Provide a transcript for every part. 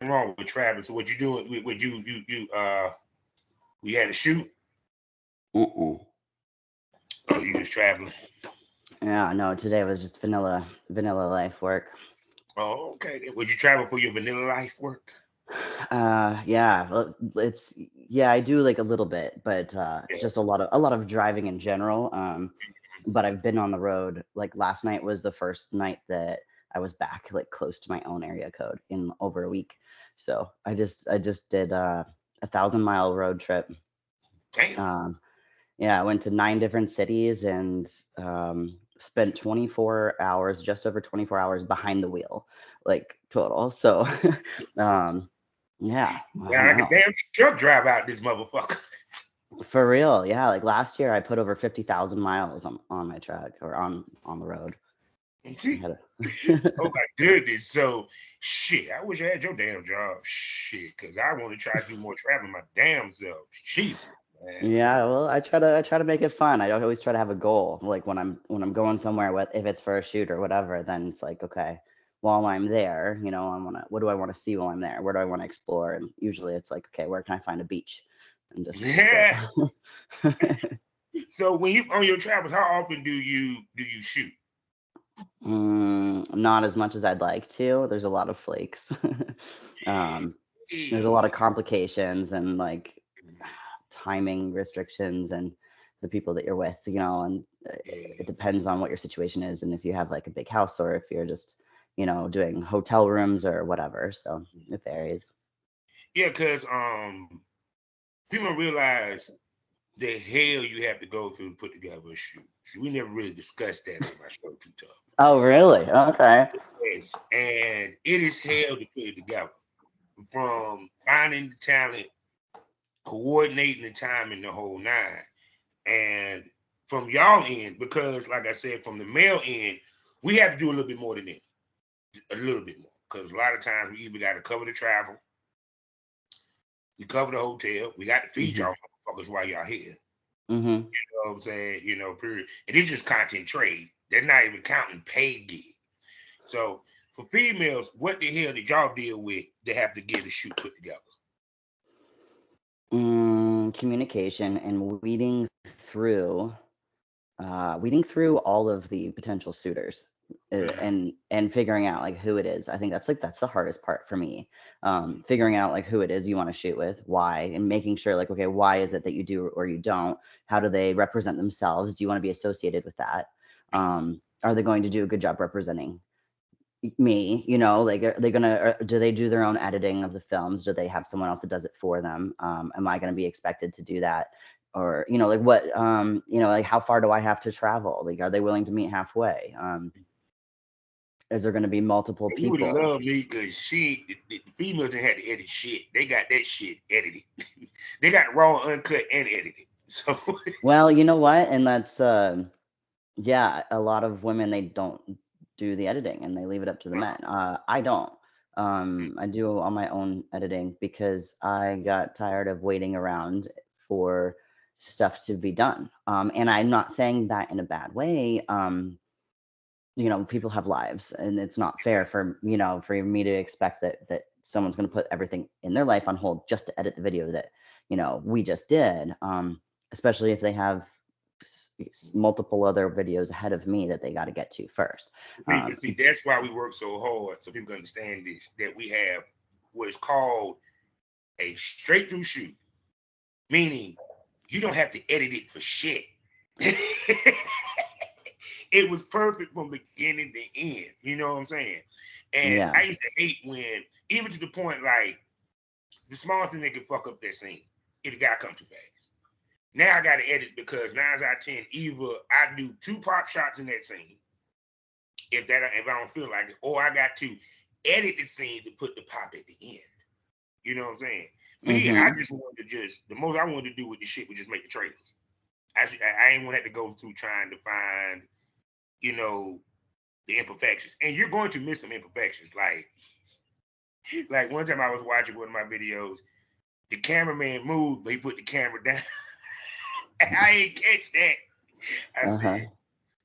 wrong with traveling. So what you doing? Would we had to shoot? Mm-mm. Or you just traveling? Yeah, no, today was just vanilla life work. Oh, okay. Would you travel for your vanilla life work? Yeah, yeah, I do like a little bit, but Yeah. just a lot of driving in general. But I've been on the road. Like last night was the first night that I was back like close to my own area code in over a week. So I just did 1,000-mile road trip. Damn. Um, yeah, I went to 9 different cities and spent 24 hours, just over 24 hours behind the wheel, like total. So, um, yeah, I Yeah, like a know. damn truck drive out this motherfucker. For real, yeah. Like last year, I put over 50,000 miles on my truck or on the road. I had a Oh my goodness. So shit, I wish I had your damn job. Shit, cause I want to try to do more traveling my damn self. Jesus, man. Yeah, well, I try to make it fun. I always try to have a goal. Like when I'm going somewhere, if it's for a shoot or whatever, then it's like, okay, while I'm there, what do I want to see while I'm there? Where do I want to explore? And usually it's like, okay, where can I find a beach and just go. Yeah. So when you on your travels, how often do you shoot? Not as much as I'd like to. There's a lot of flakes. um, there's a lot of Eh, complications and like timing restrictions and the people that you're with, and it eh. depends on what your situation is and if you have like a big house or if you're just, doing hotel rooms or whatever. So it varies. Yeah, cause people don't realize the hell you have to go through to put together a shoot. See, we never really discussed that on my show too tough. Oh, really? Okay. Yes, and it is hell to put it together. From finding the talent, coordinating the time, and the whole nine. And from y'all end, because like I said, from the male end, we have to do a little bit more than that, a little bit more. Because a lot of times we either got to cover the travel, we cover the hotel, we got to feed Hmm. y'all motherfuckers while y'all here. Hmm. You know what I'm saying? Period. And it's just content trade. They're not even counting paid gig. So for females, what the hell did y'all deal with to have to get a shoot put together? Communication and weeding through all of the potential suitors, Mhm. and figuring out like who it is. I think that's the hardest part for me. Figuring out like who it is you want to shoot with, why, and making sure like, okay, why is it that you do or you don't? How do they represent themselves? Do you want to be associated with that? Are they going to do a good job representing me? Like, are they gonna, or do they do their own editing of the films? Do they have someone else that does it for them? Am I going to be expected to do that? Or like what, like how far do I have to travel? Like, are they willing to meet halfway? Is there going to be multiple And you would have people? loved me because the females didn't have to edit shit. They got that shit edited. They got raw, uncut, and edited. So Well, you know what, and that's yeah, a lot of women, they don't do the editing and they leave it up to the men. I don't. I do all my own editing because I got tired of waiting around for stuff to be done. And I'm not saying that in a bad way. People have lives, and it's not fair for me to expect that someone's going to put everything in their life on hold just to edit the video that we just did. Especially if they have multiple other videos ahead of me that they got to get to first. but see, that's why we work so hard so people can understand this. That we have what is called a straight through shoot, meaning you don't have to edit it for shit. It was perfect from beginning to end. You know what I'm saying? And Yeah. I used to hate when, even to the point like the smallest thing that could fuck up that scene, if the guy comes too fast. Now I got to edit because 9 out of 10, either I do two pop shots in that scene, if I don't feel like it, or I got to edit the scene to put the pop at the end. You know what I'm saying? Me, I Mm-hmm. just wanted to just the most I wanted to do with the shit was just make the trailers. I ain't want to have to go through trying to find, you know, the imperfections. And you're going to miss some imperfections. Like one time I was watching one of my videos, the cameraman moved, but he put the camera down. I ain't catch that. I Uh-huh. said,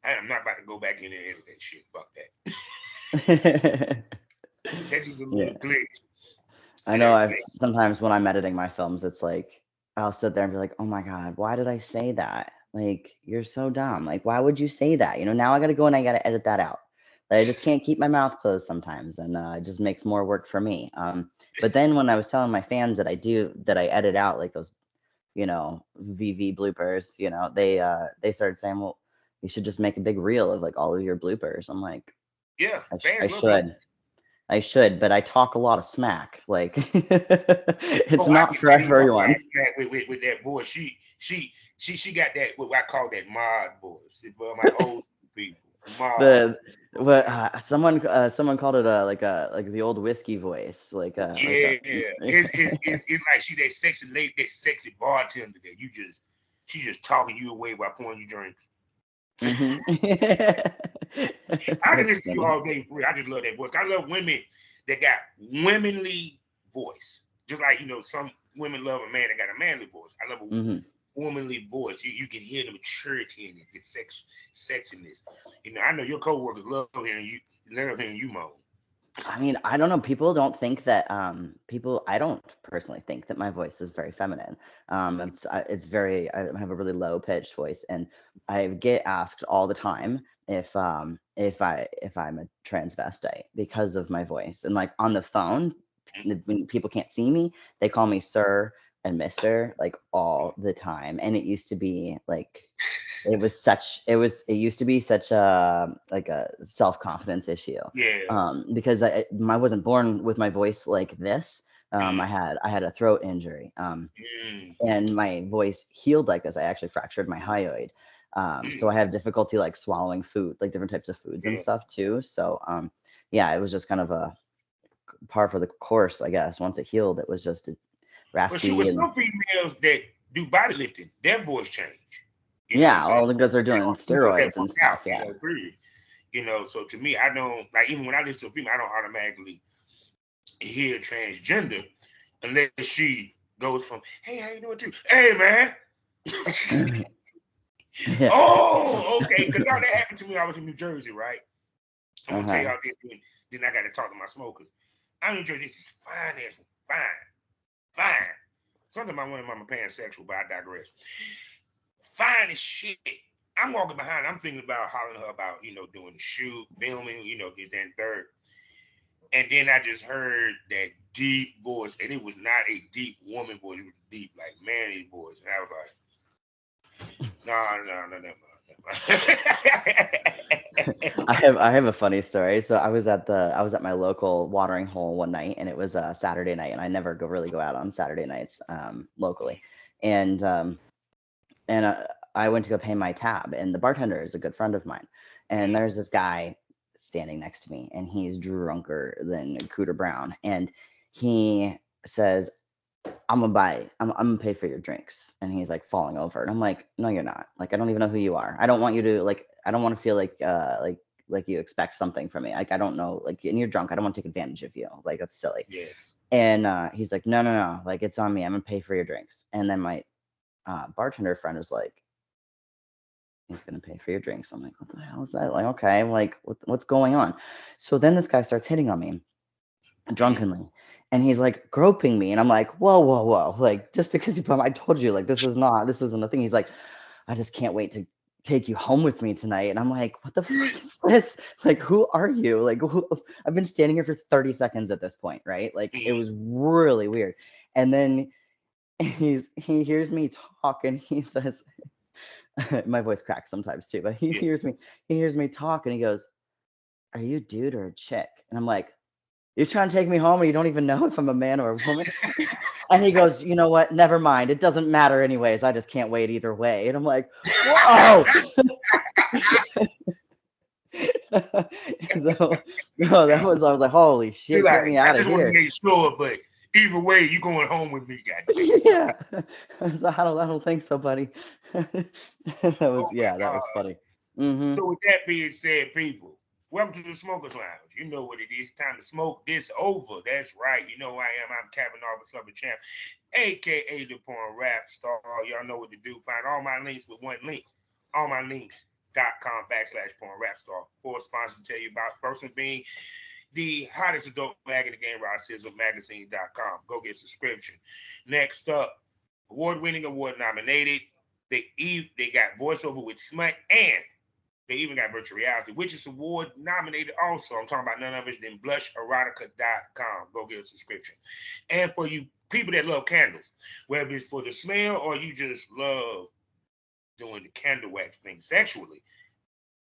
I am not about to go back in there and edit that shit. Fuck that. That's just a little Yeah. glitch. I and know I've everything. sometimes when I'm editing my films, it's like I'll sit there and be like, "Oh my God, why did I say that? Like, you're so dumb. Like, why would you say that? Now I got to go and I got to edit that out. Like, I just can't keep my mouth closed sometimes, and it just makes more work for me. But then when I was telling my fans that I edit out like those, VV bloopers, they started saying, "Well, you should just make a big reel of like all of your bloopers." I'm like, Yeah, I fans love should. bloopers. I should, but I talk a lot of smack. Like it's Oh, I not can for tell you talk about everyone. smack with that voice. She got that what I call that mod voice. For my old school people, mod. The what someone called it like the old whiskey voice, like a Yeah, it's like she that sexy lady, that sexy bartender that she just talking you away while pouring you drinks. hmm I can That's listen to you funny. all day for real. I just love that voice. I love women that got womanly voice. Just like some women love a man that got a manly voice. I love a hmm womanly voice. You can hear the maturity in it, the sexiness. I know your coworkers love hearing you moan. I mean, I don't know. People don't think that I don't personally think that my voice is very feminine. It's very I have a really low pitched voice, and I get asked all the time if I'm a transvestite because of my voice. And like on the phone, when people can't see me, they call me sir and mister like all the time. And it used to be like it used to be such a like a self-confidence issue, Yeah. because I wasn't born with my voice like this. Mm, I had a throat injury, mm, and my voice healed like this. I actually fractured my hyoid, so I mm, have difficulty like swallowing food, like different types of foods and yeah. stuff too. So yeah, it was just kind of a par for the course, I guess. Once it healed, it was just But she raspy was and some females that do bodybuilding, their voice change. You know what I'm yeah, saying? all because they're They doing are females that steroids and work out, stuff. Yeah. period. So to me, I don't like even when I listen to a female, I don't automatically hear transgender unless she goes from, hey, how you doing too? Hey man. Yeah. Oh, okay. Cause y'all that happened to me. I was in New Jersey, right? I'm gonna tell Uh-huh. y'all this, then I gotta talk to my smokers. I'm in New Jersey, this is fine as fine, fine. Sometimes I wonder if I'm pansexual, but I digress. Fine as shit. I'm walking behind. I'm thinking about hollering at her about doing the shoot, filming, this that and third. And then I just heard that deep voice, and it was not a deep woman voice. It was deep, like manly voice. And I was like, no, no, no, no, no. I have a funny story. So I was at my local watering hole one night, and it was a Saturday night, and I never go out on Saturday nights locally, and I went to go pay my tab, and the bartender is a good friend of mine, and there's this guy standing next to me, and he's drunker than Cooter Brown, and he says, I'm gonna pay for your drinks. And he's like falling over. And I'm like, no, you're not. Like, I don't even know who you are. I don't want you to like, I don't want to feel like you expect something from me. Like, I don't know, like, and you're drunk. I don't want to take advantage of you. Like, that's silly. Yeah. And he's like, no, no, no. Like, it's on me. I'm gonna pay for your drinks. And then my bartender friend is like, he's gonna pay for your drinks. I'm like, what the hell is that? Like, okay, like, what's going on? So then this guy starts hitting on me Mm, drunkenly. And he's like groping me. And I'm like, whoa, whoa, whoa. Like, just because I told you, like, this isn't a thing. He's like, I just can't wait to take you home with me tonight. And I'm like, what the fuck is this? Like, who are you? Like, I've been standing here for 30 seconds at this point, right? Like, it mm, was really weird. And then he hears me talk and he says, my voice cracks sometimes too, but yeah. he hears me talk and he goes, are you a dude or a chick? And I'm like, you're trying to take me home and you don't even know if I'm a man or a woman? And he goes, you know what? Never mind. It doesn't matter anyways. I just can't wait either way. And I'm like, whoa. So no, I was like, holy Be shit, get like, me I out of just want to here. make sure, but either way, you going home with me, goddamn. Yeah. I don't think so, buddy. Oh my That was God. funny. Hmm. So with that being said, people, welcome to the Smokers Lounge. You know what it is. Time to smoke this over. That's right. You know who I am. I'm Captain Officer of the Champ, aka the Porn Rap Star. Y'all know what to do. Find all my links with one link. All my links.com/porn rap star. For a sponsor to tell you about person being the hottest adult mag in the game, Magazine.com. Go get a subscription. Next up, award-winning, award-nominated. They got voiceover with Smut, and they even got virtual reality, which is award nominated also. I'm talking about none other than blusherotica.com. Go get a subscription. And for you people that love candles, whether it's for the smell or you just love doing the candle wax thing sexually,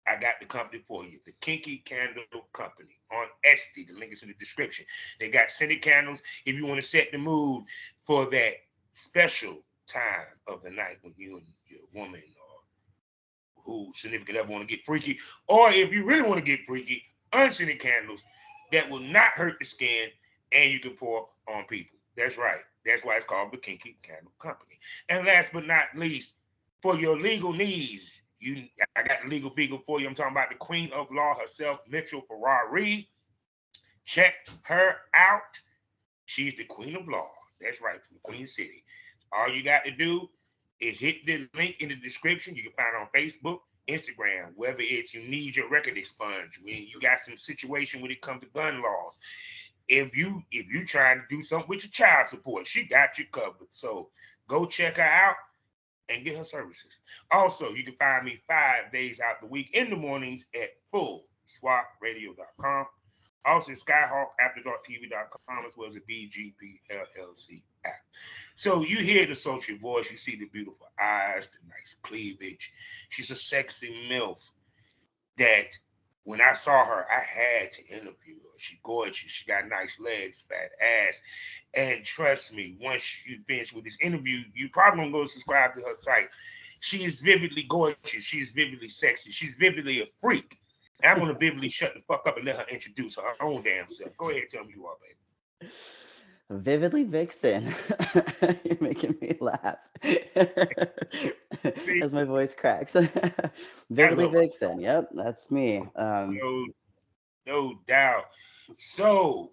I got the company for you, the Kinky Candle Company on Etsy. The link is in the description. They got scented candles if you want to set the mood for that special time of the night when you and your woman or who significant other want to get freaky, or if you really want to get freaky, unscented candles that will not hurt the skin and you can pour on people. That's right. That's why it's called the Kinky Candle Company. And last but not least, for your legal needs, I got the legal beagle for you. I'm talking about the Queen of Law herself, Mitchell Ferrari. Check her out. She's the Queen of Law. That's right, from Queen City. All you got to do is hit the link in the description. You can find it on Facebook, Instagram, whether it's you need your record expunged, when you got some situation when it comes to gun laws. If you trying to do something with your child support, she got you covered. So go check her out and get her services. Also, you can find me 5 days out the week in the mornings at fullswapradio.com. Also, SkyhawkAfterDarkTV.com, as well as the BGP LLC app. So you hear the sultry voice, you see the beautiful eyes, the nice cleavage. She's a sexy MILF that when I saw her, I had to interview her. She's gorgeous. She got nice legs, fat ass. And trust me, once you finish with this interview, you probably gonna go subscribe to her site. She is vividly gorgeous. She's vividly sexy. She's vividly a freak. And I'm gonna vividly shut the fuck up and let her introduce her own damn self. Go ahead, tell me who you are, baby. Vividly Vixen. You're making me laugh See, as my voice cracks. I Vividly love myself. Vixen. Yep, that's me. No, no doubt. So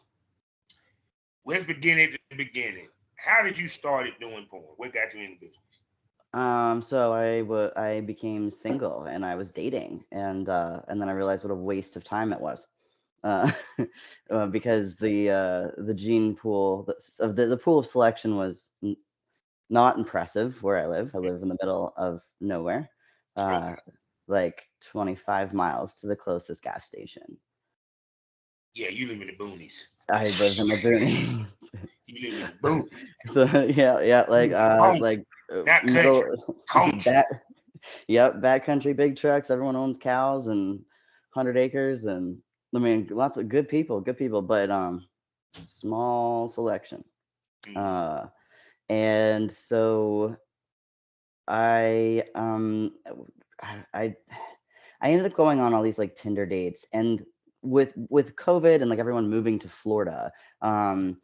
let's begin at the beginning. How did you start doing porn? What got you in the business? So I became single and I was dating, and then I realized what a waste of time it was. Uh, because the gene pool the pool of selection was not impressive where I live. I live in the middle of nowhere, Okay. uh, like 25 miles to the closest gas station. Yeah, you live in the boonies. I live in the boonies. You live in the boonies. So yeah, Country, not country, middle country. back, yep, backcountry, big trucks. Everyone owns cows and 100 acres, and I mean, lots of good people, but small selection. Mm. Uh, and so I I I ended up going on all these like Tinder dates, and with COVID and like everyone moving to Florida, um,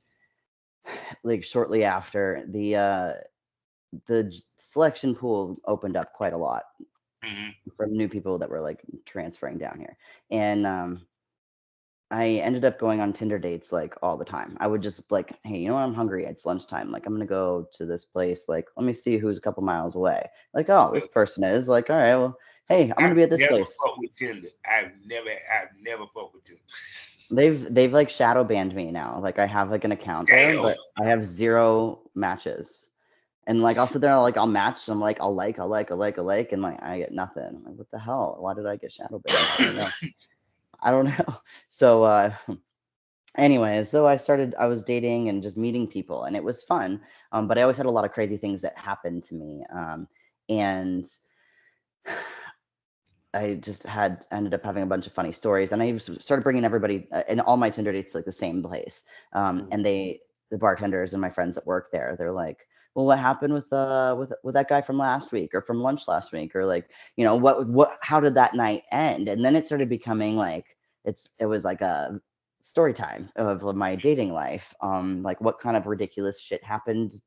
like shortly after the selection pool opened up quite a lot Mm-hmm. from new people that were like transferring down here, and I ended up going on Tinder dates like all the time. I would just like, hey, you know what? I'm hungry. It's lunchtime. Like, I'm gonna go to this place. Like, let me see who's a couple miles away. Like, oh, this person is like, all right, well, hey, I'm gonna I've be at this never place. fucked with Tinder. I've never fucked with Tinder. They've like shadow banned me now. Like, I have like an account there, Damn. but I have zero matches. And like, I'll sit there and like, I'll match. And I'm like, I'll like, and like, I get nothing. I'm like, what the hell? Why did I get shadow banned? I don't know. I don't know. So, anyways, so I was dating and just meeting people, and it was fun. But I always had a lot of crazy things that happened to me. And I just ended up having a bunch of funny stories, and I just started bringing everybody in all my Tinder dates to, like the same place. And the bartenders and my friends that work there, they're like, well, what happened with that guy from last week or from lunch last week, or like, how did that night end? And then it started becoming like it was like a story time of my dating life. Like what kind of ridiculous shit happened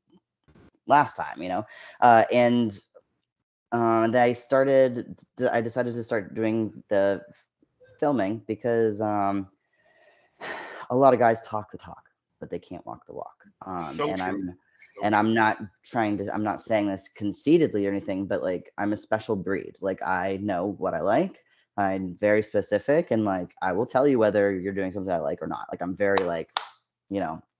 last time, and I decided to start doing the filming because a lot of guys talk the talk, but they can't walk the walk. So And true. I'm So and true. I'm not saying this conceitedly or anything, but like I'm a special breed. Like I know what I like. I'm very specific, and like I will tell you whether you're doing something I like or not. Like I'm very like,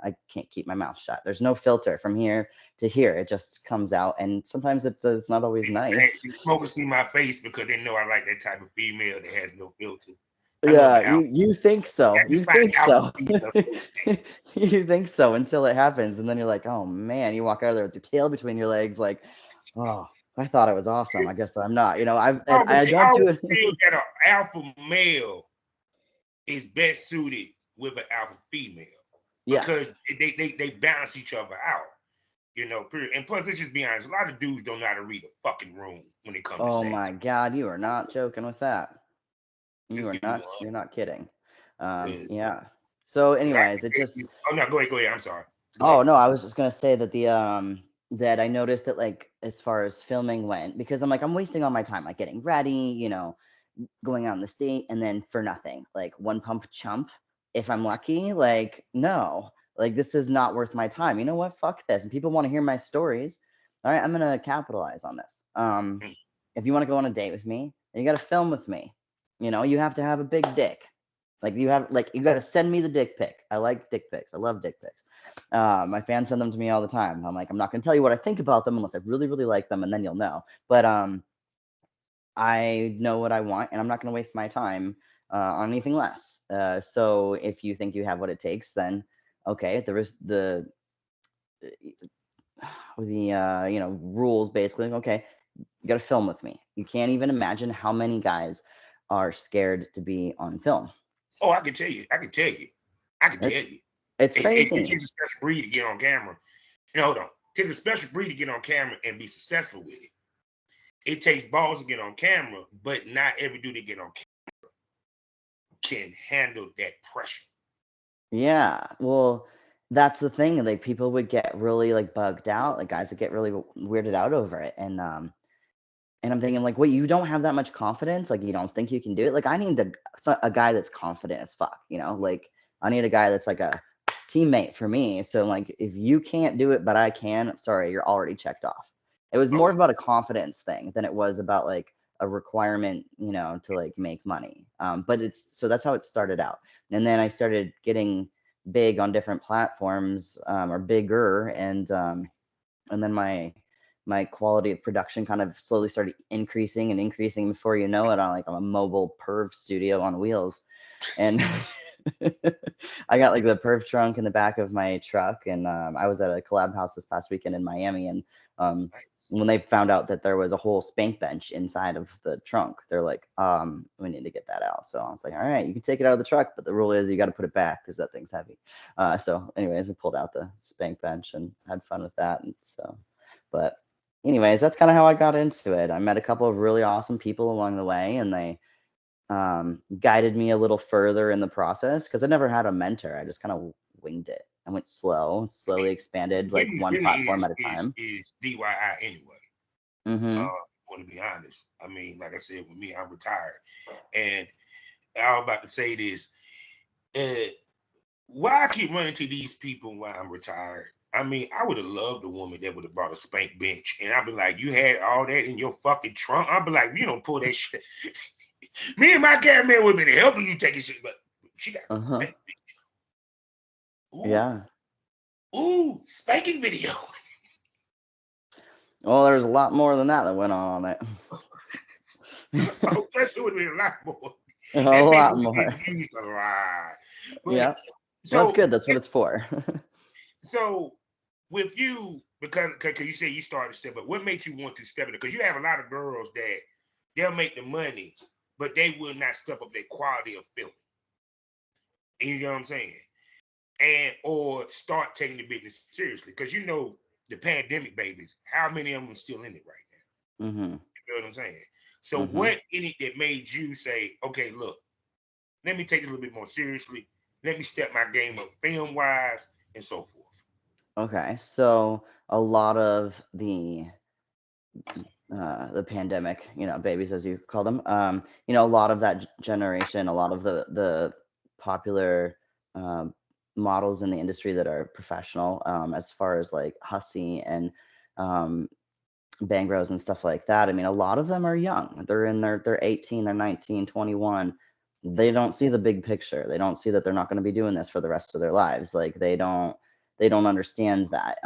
I can't keep my mouth shut. There's no filter from here to here. It just comes out, and sometimes it's not always nice. Actually, smokers see my face because they know I like that type of female that has no filter. I love Yeah, an you alpha. you think so. I You just find think alpha so. females so sexy. You think so until it happens, and then you're like, oh man, you walk out of there with your tail between your legs, like, oh, I thought it was awesome. I guess I'm not. No, but I see, I don't do always it. feel that an alpha male is best suited with an alpha female because Yes. they balance each other out. Period. And plus, let's just be honest, a lot of dudes don't know how to read a fucking room when it comes to Oh sex. my God, you are not joking with that. Let's You are be not. 100. You're not kidding. Because Yeah. So, I anyways, can it tell just. you, oh no, go ahead. I'm sorry. Go Oh ahead. no, I was just gonna say that that I noticed that like as far as filming went, because I'm wasting all my time like getting ready, going out on this date and then for nothing. Like one pump chump, if I'm lucky, like no. Like this is not worth my time. You know what? Fuck this. And people want to hear my stories. All right, I'm gonna capitalize on this. Mm. If you want to go on a date with me, you gotta film with me. You have to have a big dick. You gotta send me the dick pic. I like dick pics. I love dick pics. My fans send them to me all the time. I'm like, I'm not gonna tell you what I think about them unless I really, really like them, and then you'll know. But I know what I want, and I'm not gonna waste my time on anything less. So if you think you have what it takes, then okay. There is the rules basically. Okay, you gotta film with me. You can't even imagine how many guys are scared to be on film. Oh, I can tell you. I can tell you. I can tell It's you. it's It crazy. takes a special breed to get on camera. Hold on. It takes a special breed to get on camera and be successful with it. It takes balls to get on camera, but not every dude that get on camera can handle that pressure. Yeah. Well, that's the thing. Like people would get really like bugged out. Like guys would get really weirded out over it. And I'm thinking like, wait, you don't have that much confidence? Like you don't think you can do it? Like I need a guy that's confident as fuck. Like I need a guy that's like a teammate for me. So like if you can't do it, but I can, sorry, you're already checked off. It was more Okay. about a confidence thing than it was about like a requirement, to like make money. But that's how it started out. And then I started getting big on different platforms, or bigger, and then my quality of production kind of slowly started increasing and increasing. Before you know it, I'm a mobile perv studio on wheels, and I got like the perv trunk in the back of my truck, and I was at a collab house this past weekend in Miami, and um, when they found out that there was a whole spank bench inside of the trunk, they're like, we need to get that out. So I was like, all right, you can take it out of the truck, but the rule is you got to put it back because that thing's heavy. So anyways, we pulled out the spank bench and had fun with that. And so, but anyways, that's kind of how I got into it. I met a couple of really awesome people along the way, and they guided me a little further in the process because I never had a mentor. I just kind of winged it. I went slow, slowly expanded like Business one really platform is at a is time. is DIY anyway. Mm-hmm. I want to be honest. I mean, like I said, with me, I'm retired, and I was about to say this. Uh, why I keep running to these people while I'm retired? I mean, I would have loved a woman that would have brought a spank bench, and I'd be like, "You had all that in your fucking trunk." I'd be like, "You don't pull that shit." Me and my cameraman would have been helping you take a shit, but she got a Uh-huh. spank bench. Ooh, Yeah. ooh, spanking video. Well, there's a lot more than that went on it. Oh, that would have been a lot more. A That bitch lot would have more. been used a lot. But Yeah. Well, that's so good. That's what it's for. so with you, because you said you started to step up, what makes you want to step up? Because you have a lot of girls that they'll make the money, but they will not step up their quality of feeling. You know what I'm saying? And or start taking the business seriously. Because the pandemic babies, how many of them are still in it right now? Mm-hmm. You know what I'm saying? So Mm-hmm. what in it that made you say, okay, look, let me take it a little bit more seriously. Let me step my game up film wise and so forth. Okay. So a lot of the pandemic, babies as you call them, a lot of that generation, a lot of the popular um, models in the industry that are professional, as far as like Hussy and um, bang bros and stuff like that. I mean, a lot of them are young. They're in they're 18, they're 19, 21. They don't see the big picture. They don't see that they're not going to be doing this for the rest of their lives. Like they don't understand that.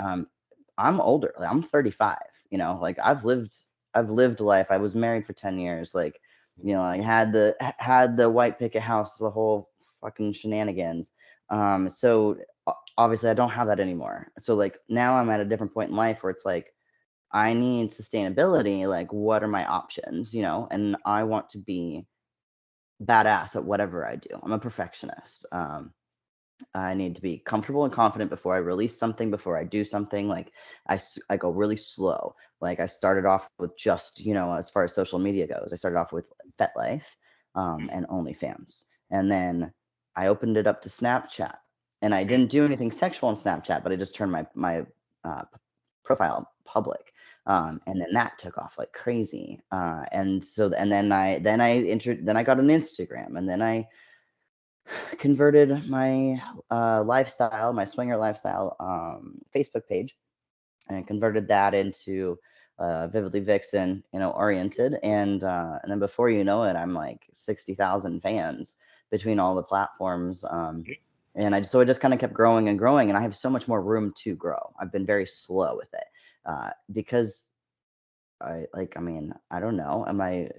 I'm older. Like, I'm 35, like I've lived life. I was married for 10 years. Like, I had the white picket house, the whole fucking shenanigans. So obviously I don't have that anymore. So like now I'm at a different point in life where it's like I need sustainability. Like, what are my options? And I want to be badass at whatever I do. I'm a perfectionist. I need to be comfortable and confident before I release something, before I do something. Like, I go really slow. Like, I started off with just, as far as social media goes, I started off with FetLife and OnlyFans. And then I opened it up to Snapchat. And I didn't do anything sexual on Snapchat, but I just turned my profile public. And then that took off like crazy. And then I got an Instagram, and then I converted my lifestyle, my swinger lifestyle Facebook page, and converted that into Vividly Vixen, oriented. And then before you know it, I'm like 60,000 fans between all the platforms. So it just kind of kept growing and growing, and I have so much more room to grow. I've been very slow with it because I don't know. Am I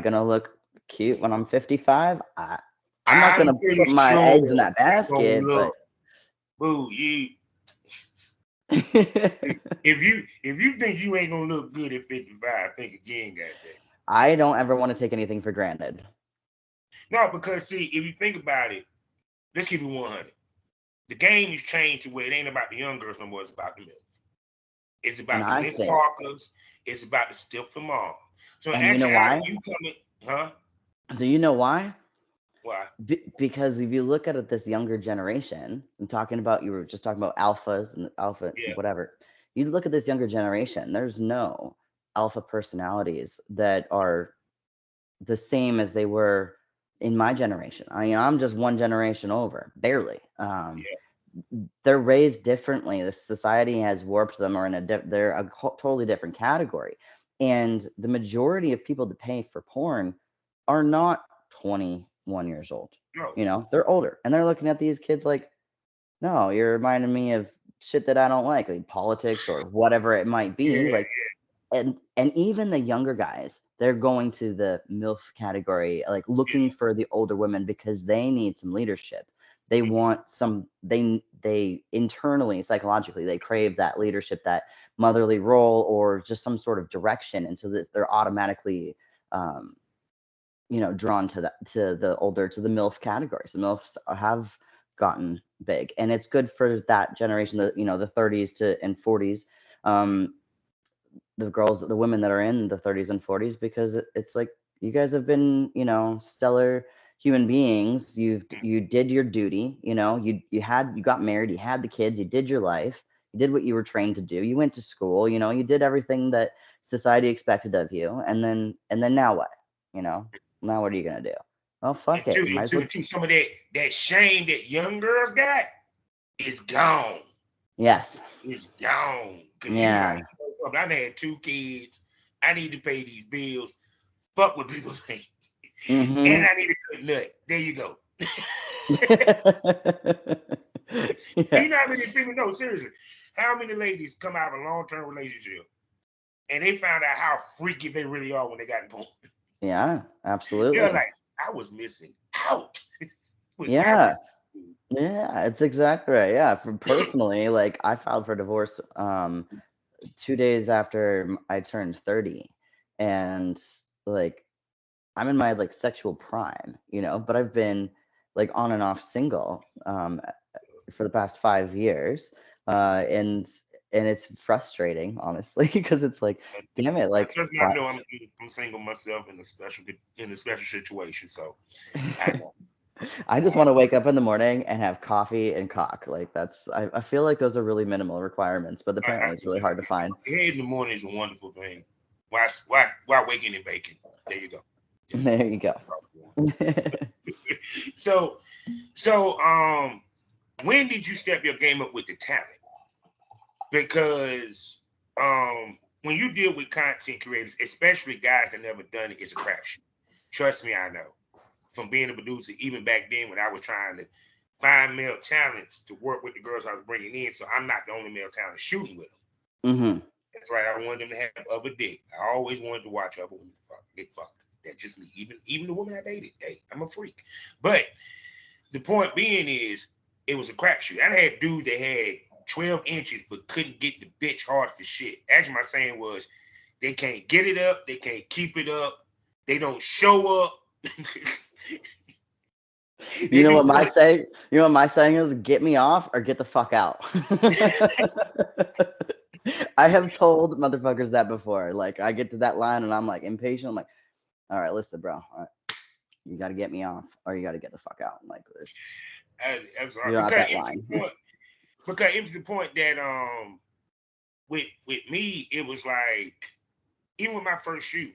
gonna look cute when I'm 55? I'm not I'm gonna pretty put my sure eggs in that it's gonna basket, but look. Boo, if you think you ain't gonna look good at 55, think again, goddamn. I don't ever want to take anything for granted. No, because see, if you think about it, let's keep it 100. The game has changed to where it ain't about the young girls no more. It's about the men. It's And about the I Liz think, Parkers. It's about the stiff from all. So in and you know actuality, why? you coming, huh? So you know why? Why? Because if you look at it, this younger generation, you were just talking about alphas and alpha, Yeah. whatever. You look at this younger generation, there's no alpha personalities that are the same as they were in my generation. I mean, I'm just one generation over, barely. Yeah. They're raised differently. The society has warped them, or they're a totally different category. And the majority of people that pay for porn are not 21 years old. No. They're older, and they're looking at these kids like, no, you're reminding me of shit that I don't like politics or whatever it might be. Yeah. Like, and even the younger guys, they're going to the MILF category, like looking for the older women because they need some leadership. They want they internally, psychologically, they crave that leadership, that motherly role, or just some sort of direction. And so that they're automatically drawn to the MILF categories. The MILFs have gotten big, and it's good for that generation, the 30s and 40s. The women that are in the 30s and 40s, because it's like, you guys have been, stellar human beings. You did your duty. You got married, you had the kids, you did your life, you did what you were trained to do, you went to school, you did everything that society expected of you. And then now what? Now what are you gonna do? Well, fuck And it, two, you might and as two, well. and two, some of that shame that young girls got is gone. Yes. It's gone. Cause you like, Yeah. I've had 2 kids. I need to pay these bills. Fuck what people think. And Mm-hmm. I need a good nut. There you go. Do Yeah. you know how many people know? Seriously, how many ladies come out of a long-term relationship and they found out how freaky they really are when they got born? Yeah, They're absolutely. like, I was missing out with Yeah. everything. Yeah, it's exactly right. Yeah, from personally, like, I filed for divorce 2 days after I turned 30, and like, I'm in my like sexual prime, but I've been like on and off single for the past 5 years, and it's frustrating, honestly, because it's like, damn it, like, Trust me, I know I'm single myself in a special situation. So I know. I just want to wake up in the morning and have coffee and cock. Like, I feel like those are really minimal requirements, but apparently it's really hard to find. Head in the morning is a wonderful thing. Why waking and baking? There you go. Yeah. There you go. So so when did you step your game up with the talent? Because when you deal with content creators, especially guys that never done it, it's a crapshoot. Trust me, I know. From being a producer, even back then when I was trying to find male talents to work with the girls I was bringing in, so I'm not the only male talent shooting with them. Mm-hmm. That's right. I wanted them to have other dick. I always wanted to watch other women get fucked. That just me. Even the woman I dated. Hey, I'm a freak. But the point being is, it was a crapshoot. I had dudes that had 12 inches but couldn't get the bitch hard for shit. Actually, my saying was, they can't get it up, they can't keep it up, they don't show up. You They know be what my wanting. say? You know what my saying is? Get me off or get the fuck out. I have told motherfuckers that before. Like I get to that line and I'm like impatient. I'm like, all right, listen, bro. All right, you got to get me off or you got to get the fuck out. Like there's I'm sorry you're not because that it was line. the point. Because it was the point that with me it was like, even with my first shoot,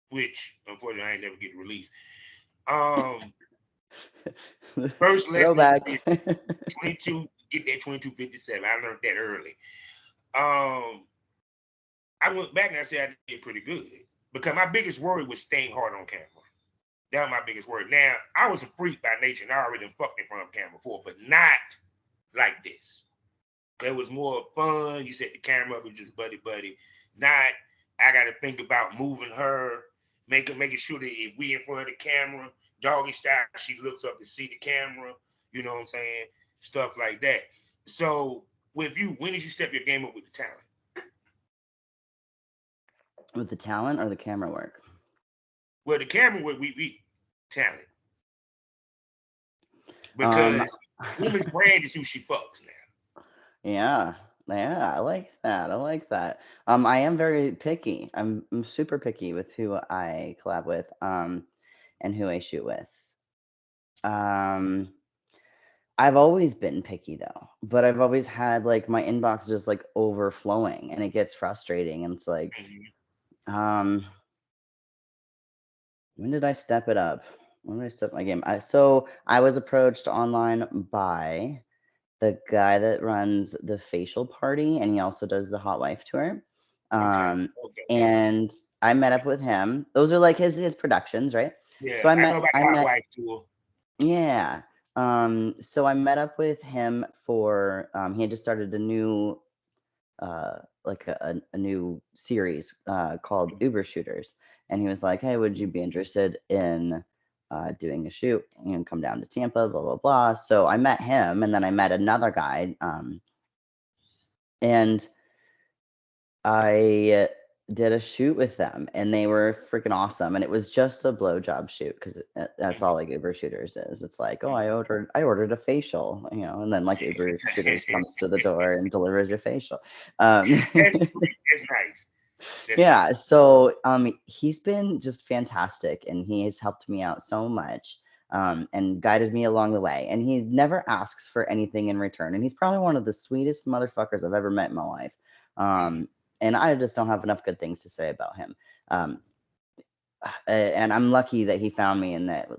which unfortunately I ain't never get released. Um, First lesson Throwback. is 22. Get that 2257. I learned that early. Um, I went back and I said I did pretty good because my biggest worry was staying hard on camera. That was my biggest worry. Now I was a freak by nature, and I already fucked in front of camera before, but not like this. It was more fun. You set the camera up with just buddy buddy. Not I got to think about moving her, making sure that if we in front of the camera, doggy style, she looks up to see the camera. You know what I'm saying? Stuff like that. So with you, when did you step your game up with the talent? With the talent or the camera work? Well, the camera work, we talent Um, because women's brand is who she fucks now. yeah, yeah, I like that. I like that. I am very picky. I'm super picky with who I collab with, and who I shoot with. Um, I've always been picky though, but I've always had like my inbox just like overflowing and it gets frustrating. And it's like, Mhm. um, when did I step it up? When did I step my game? So I was approached online by the guy that runs the facial party and he also does the hot wife tour. Okay, Um, okay, and I met up with him. Those are like his productions, right? So yeah. I I know met about I hot met wife tour. yeah. So I met up with him for he had just started a new like a new series called Uber Shooters, and he was like, "Hey, would you be interested in doing a shoot? You know, come down to Tampa, blah blah blah." So I met him, and then I met another guy, and I did a shoot with them, and they were freaking awesome. And it was just a blowjob shoot because that's all like Uber Shooters is. It's like, oh, I ordered a facial, you know, and then like Uber Shooters comes to the door and delivers your facial. Um, That's sweet. That's nice. That's yeah, nice. so he's been just fantastic, and he has helped me out so much. And guided me along the way. And he never asks for anything in return. And he's probably one of the sweetest motherfuckers I've ever met in my life. Mhm. Um, and I just don't have enough good things to say about him. Um, and I'm lucky that he found me and that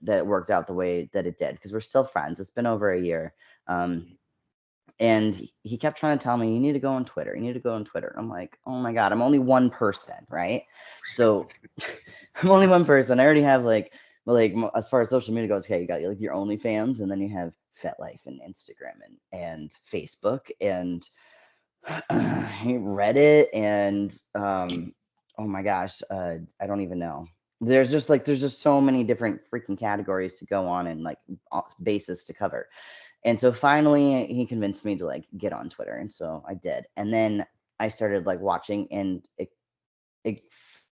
it worked out the way that it did because we're still friends. It's been over a year. Um, and he kept trying to tell me, you need to go on Twitter. You need to go on Twitter. I'm like, oh my God, I'm only one person, right? So I'm only one person. I already have as far as social media goes, okay, you got like your OnlyFans, and then you have FetLife and Instagram and Facebook and Reddit and oh my gosh, I don't even know. There's just so many different freaking categories to go on and like bases to cover. And so finally he convinced me to like get on Twitter, and so I did. And then I started like watching and it,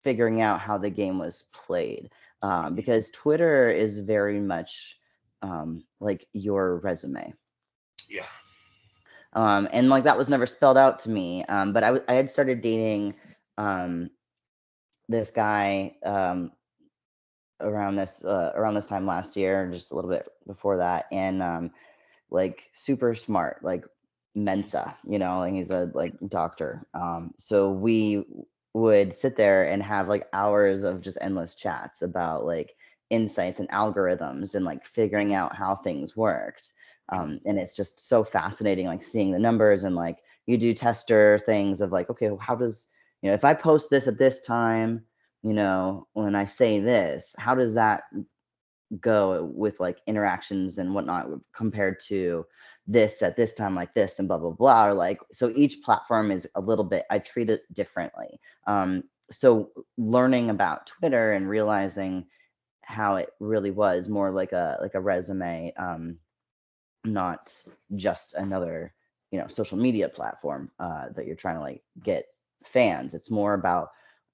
figuring out how the game was played, because Twitter is very much like your resume. Yeah. And like that was never spelled out to me. But I had started dating um, this guy around this time last year, just a little bit before that, and like super smart, like Mensa, and he's a like doctor. So we would sit there and have like hours of just endless chats about like insights and algorithms and like figuring out how things worked. And it's just so fascinating, like seeing the numbers and like you do tester things of like, okay, well, how does, if I post this at this time, when I say this, how does that go with like interactions and whatnot compared to this at this time like this and blah blah blah, or like, so each platform is a little bit, I treat it differently. So learning about Twitter and realizing how it really was more like a resume, not just another social media platform that you're trying to like get fans. It's more about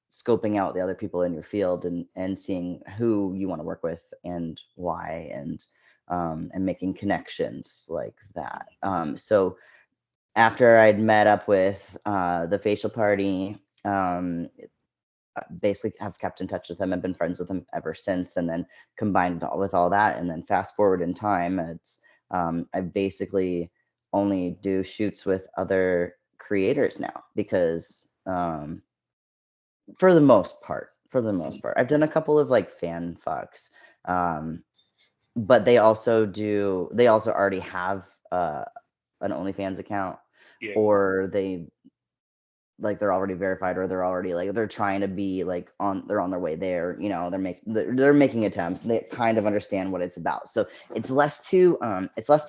scoping out the other people in your field and seeing who you want to work with and why, and making connections like that. So after I'd met up with the facial party, basically have kept in touch with them and been friends with them ever since. And then combined with all that, and then fast forward in time, it's I basically only do shoots with other creators now because for the most part, I've done a couple of like fan fucks, but they also already have an OnlyFans account, Yeah. or they're already verified, or they're already like they're trying to be like they're on their way there. They're making attempts. They kind of understand what it's about, so it's less to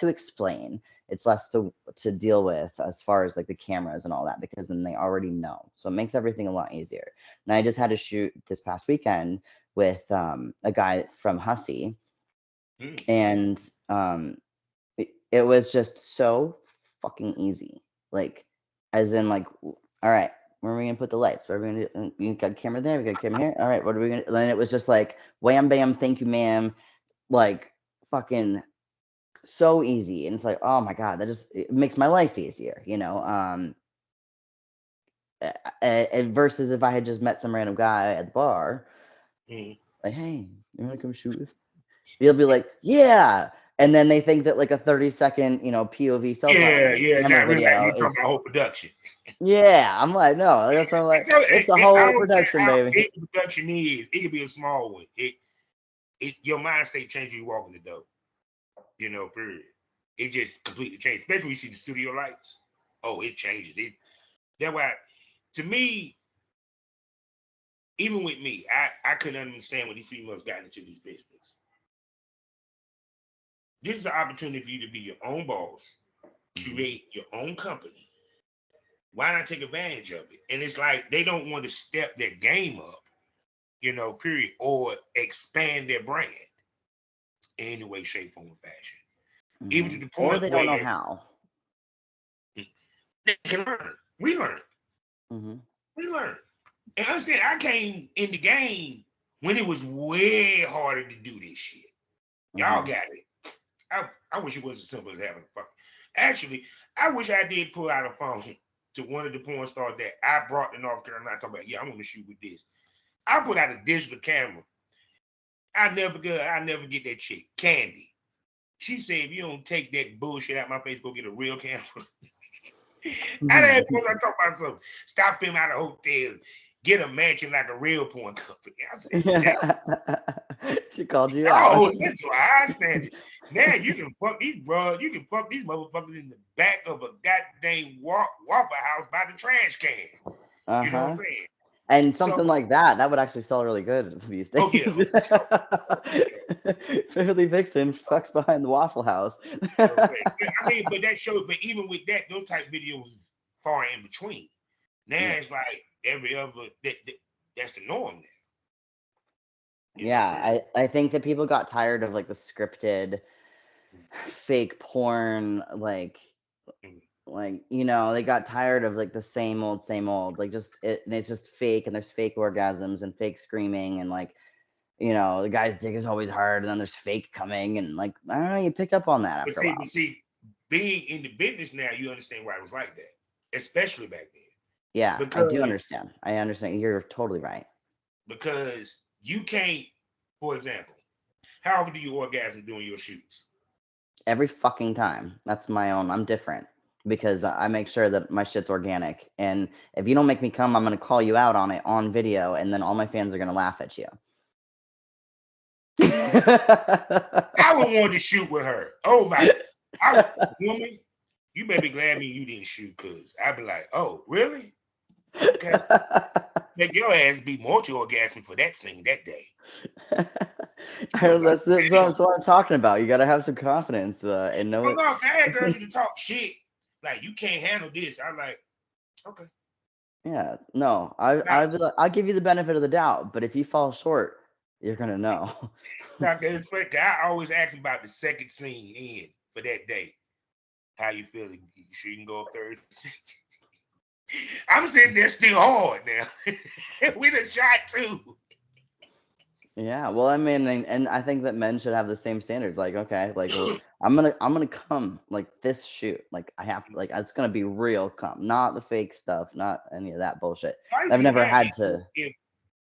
explain. It's less to deal with as far as like the cameras and all that, because then they already know. So it makes everything a lot easier. And I just had to shoot this past weekend with a guy from Hussey, and it was just so fucking easy. Like, as in like, all right, where are we gonna put the lights? Where are we gonna do? You got a camera there, we got a camera here. All right, what are we gonna? And then it was just like wham bam, thank you, ma'am. Like fucking so easy. And it's like, oh my God, it makes my life easier, versus if I had just met some random guy at the bar, like, hey, you wanna come shoot with? You'll be like, yeah. And then they think that like a 30-second, POV cell phone camera Not really like video you talking is, about whole production. yeah. I'm like, no, that's what I'm like. It's the I whole don't care production, how baby. big the production is. It could be a small one. Your mind state changes when you walk in the door. Period. It just completely changes. Especially when you see the studio lights. Oh, it changes. That's why, to me, even with me, I couldn't understand when these females got into this business. This is an opportunity for you to be your own boss, create your own company. Why not take advantage of it? And it's like they don't want to step their game up, period, or expand their brand in any way, shape, form, or fashion. Even to the Or point they don't know where how. they can learn. We learn. We learn. And understand, I came in the game when it was way harder to do this shit. Y'all got it. I wish it was as simple as having a fuck. Actually, I wish I did pull out a phone to one of the porn stars that I brought to North Carolina. Talking about, yeah, I'm gonna shoot with this. I put out a digital camera. I never get that chick, Candy. She said, if you don't take that bullshit out my face, go get a real camera. I didn't want to talk about something. Stop filming out of hotels. Get a mansion like a real porn company. I said, she called you out. oh, that's why I stand it. Now you can fuck these bros. You can fuck these motherfuckers in the back of a goddamn Waffle House by the trash can. You know what I'm saying? And something like that would actually sell really good these days. Oh yeah. Vividly Vixen fucks behind the Waffle House. I mean, but that shows. But even with that, those type videos far in between. Now it's like every other. That's the norm now. Yeah, I think that people got tired of like the scripted fake porn, like they got tired of like the same old, like it's just fake, and there's fake orgasms and fake screaming, and like the guy's dick is always hard, and then there's fake coming, and like I don't know, you pick up on that after a while. But see, being in the business now, you understand why it was like that, especially back then. Yeah, I do understand. I understand. You're totally right. Because you can't, for example, how often do you orgasm doing your shoots? Every fucking time. That's my own. I'm different because I make sure that my shit's organic. And if you don't make me come, I'm going to call you out on it on video, and then all my fans are going to laugh at you. I would want to shoot with her. Oh my woman, You better be glad me you didn't shoot, cause I'd be like, oh, really? Okay. Make your ass be multi-orgasmic for that scene that day. You gonna be like, That's what I'm talking about. You got to have some confidence and know oh it. no, I had girls who can talk shit. Like, you can't handle this. I'm like, okay. Yeah, no, Now, I'll give you the benefit of the doubt, but if you fall short, you're gonna know. now it's funny, 'cause I always ask about the second scene in for that day. How you feeling? You sure you can go up third? I'm sitting there still hard now. We done shot two. Yeah, well, I mean, and I think that men should have the same standards. Like, okay, like, well, I'm gonna come like this shoot. Like, I have like it's gonna be real come, not the fake stuff, not any of that bullshit. I used to I've get never mad had to. if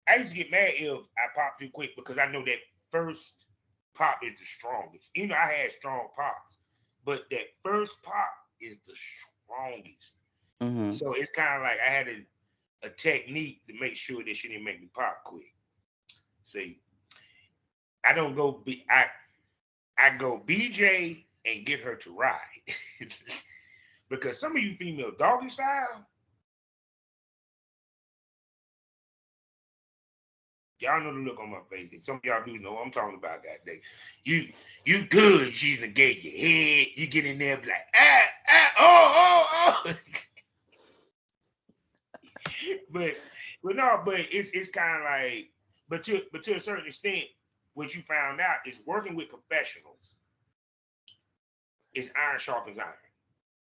I used to get mad if I popped too quick because I know that first pop is the strongest. You know, I had strong pops, but that first pop is the strongest. Hmm. So it's kind of like I had a technique to make sure that she didn't make me pop quick. See, I don't go be I go BJ and get her to ride. Because some of you female doggy style, y'all know the look on my face. And some of y'all do know what I'm talking about that day. You you good, she's gonna get your head, you get in there and be like, oh. but but it's kind of like, but to a certain extent, what you found out is working with professionals is iron sharpens iron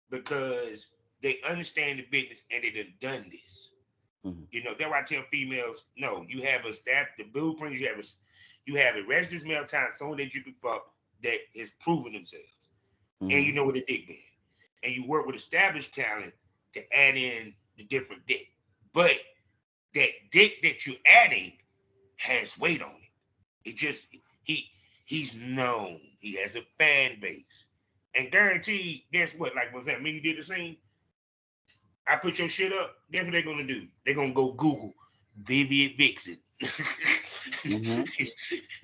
because they understand the business and they done this. Hmm. You know, that's why I tell females, no, you have a staff, the blueprints, you have a registered male talent, someone that you can fuck that has proven themselves. And Hmm. you know what a dick been. And you work with established talent to add in the different dick. But that dick that you're adding has weight on it. It just he he's known. He has a fan base. And guaranteed, guess what? Like was that me you did the scene? I put your shit up, guess what they're gonna do? They're gonna go Google Vivian Vixen. Hmm.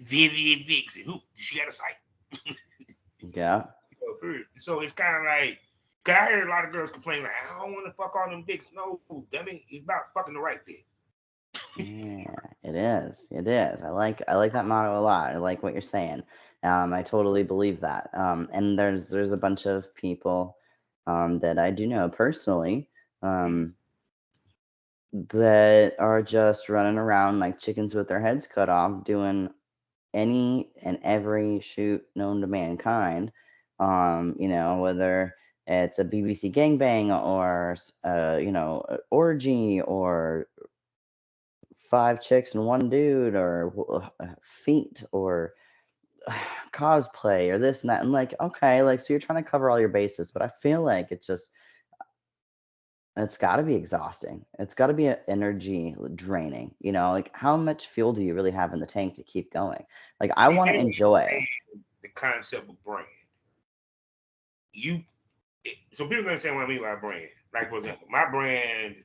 Vivian Vixen. Who she got a site? Yeah. So it's kind of like, 'cause I heard a lot of girls complain like, I don't want to fuck all them dicks. No, dummy, it's about fucking the right dick. Yeah, it is. It is. I like that motto a lot. I like what you're saying. I totally believe that. And there's a bunch of people that I do know personally Mm-hmm. um, that are just running around like chickens with their heads cut off, doing any and every shoot known to mankind. Whether it's a BBC gangbang or orgy or five chicks and one dude or feet or cosplay or this and that. And like, okay, like, so you're trying to cover all your bases, but I feel like it's got to be exhausting. It's got to be energy draining, like how much fuel do you really have in the tank to keep going? Like, I See, want they to don't enjoy. understand the concept of brand. You, so people understand what I mean by brand. Like for example, my brand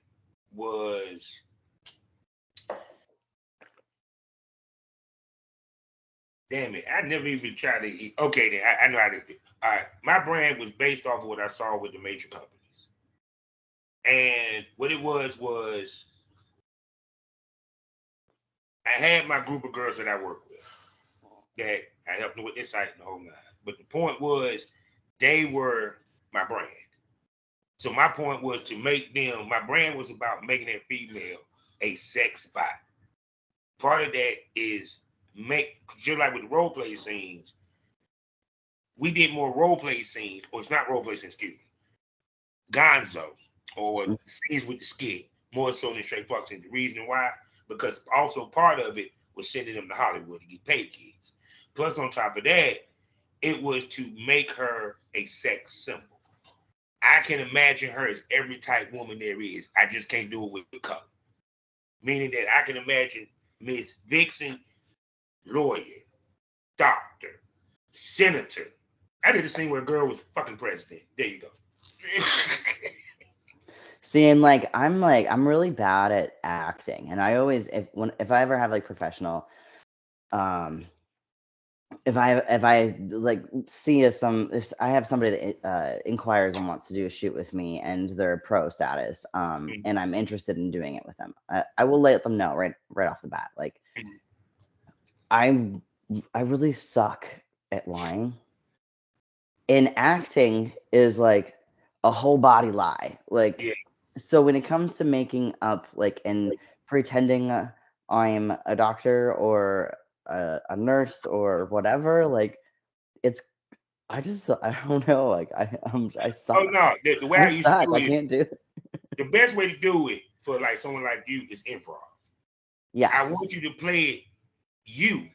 was, damn it, I never even tried to eat. Okay, then I know how to do. All right, my brand was based off of what I saw with the major companies, and what it was I had my group of girls that I work with that I helped them with their site and the whole nine. But the point was they were my brand. So my point was to make them. My brand was about making that female a sex spot. Part of that is make just like with the role play scenes. We did more role play scenes, or it's not role play scenes, excuse me, Gonzo, or scenes with the skit, more so than straight fuck scenes. The reason why, because also part of it was sending them to Hollywood to get paid kids. Plus, on top of that, it was to make her a sex symbol. I can imagine her as every type woman there is. I just can't do it with the color. Meaning that I can imagine Miss Vixen, lawyer, doctor, senator. I did a scene where a girl was fucking president. There you go. Seeing I'm really bad at acting, and I always if I ever have like professional um if I like see if I have somebody that inquires and wants to do a shoot with me and they're pro status, Mhm. and I'm interested in doing it with them, I will let them know right off the bat. Like Mhm. I'm I really suck at lying. And acting is like a whole body lie. Like Yeah. so when it comes to making up like and pretending I'm a doctor or a nurse or whatever, like it's I don't know, like I Oh suck. no, the way I I used to suck. do I it, can't do it. the best way to do it for like someone like you is improv. I Yes. want you to play it you,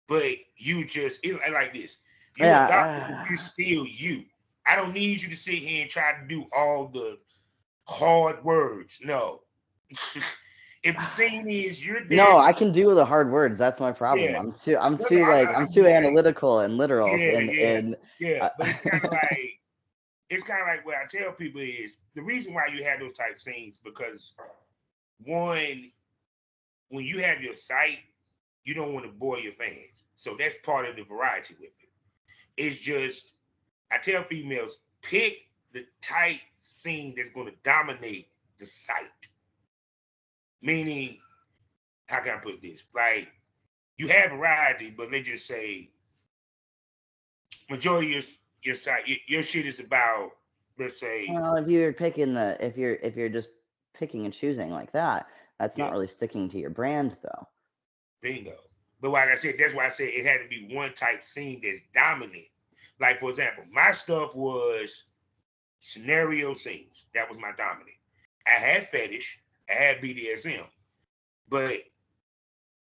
but you just like this. You a doctor, you Yeah. still you. I don't need you to sit here and try to do all the hard words. No. If the scene is you're there No, to, I can do the hard words. That's my problem. yeah. I'm No, no, too like I'm I'm too just saying, analytical and literal yeah, yeah, and yeah. uh, But it's kind of like what I tell people is the reason why you have those type of scenes because one, when you have your site, you don't want to bore your fans. So that's part of the variety with it. It's just I tell females pick the type scene that's going to dominate the site. Meaning, how can I put this? Like you have variety, but let's just say majority of your site, your shit is about, let's say, well, if you're just picking and choosing like that, that's yeah, not really sticking to your brand though. bingo. But like I said, that's why I said it had to be one type scene that's dominant. Like for example, my stuff was scenario scenes. That was my dominant. I had fetish, I had BDSM, but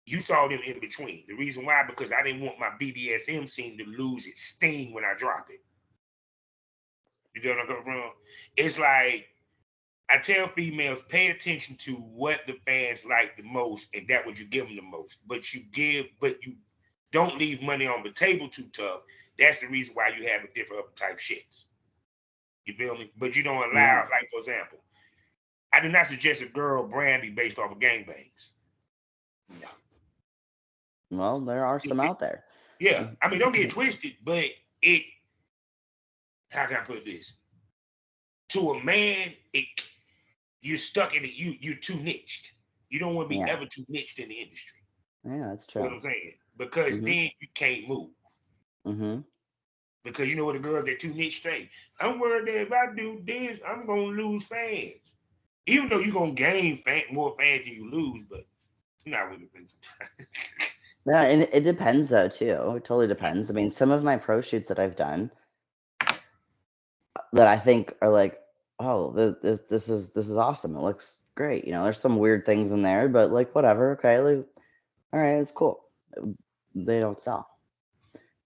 you saw them in between. The reason why, because I didn't want my BDSM scene to lose its sting when I drop it. You get what I'm coming from? It's like I tell females, pay attention to what the fans like the most, and that what you give them the most. But you don't leave money on the table too tough. That's the reason why you have a different other type shits. You feel me? But you don't allow, Yeah. like for example, I do not suggest a girl brand be based off of gangbangs. No. Well, there are some out there. Yeah, I mean, don't get twisted, but it. How can I put this? To a man, it you're stuck in it. You're too niched. You don't want to be Yeah. ever too niched in the industry. Yeah, that's You know what true. I'm saying? Because Mhm. then you can't move. Mhm. Because you know what the girls that too niche straight. I'm worried that if I do this, I'm gonna lose fans. Even though you're gonna gain more fans than you lose, but it's not really been sometimes. Yeah, and it depends though too. It totally depends. I mean, some of my pro shoots that I've done that I think are like, oh, this is awesome. It looks great. You know, there's some weird things in there, but like whatever. Okay, like, all right, it's cool. They don't sell.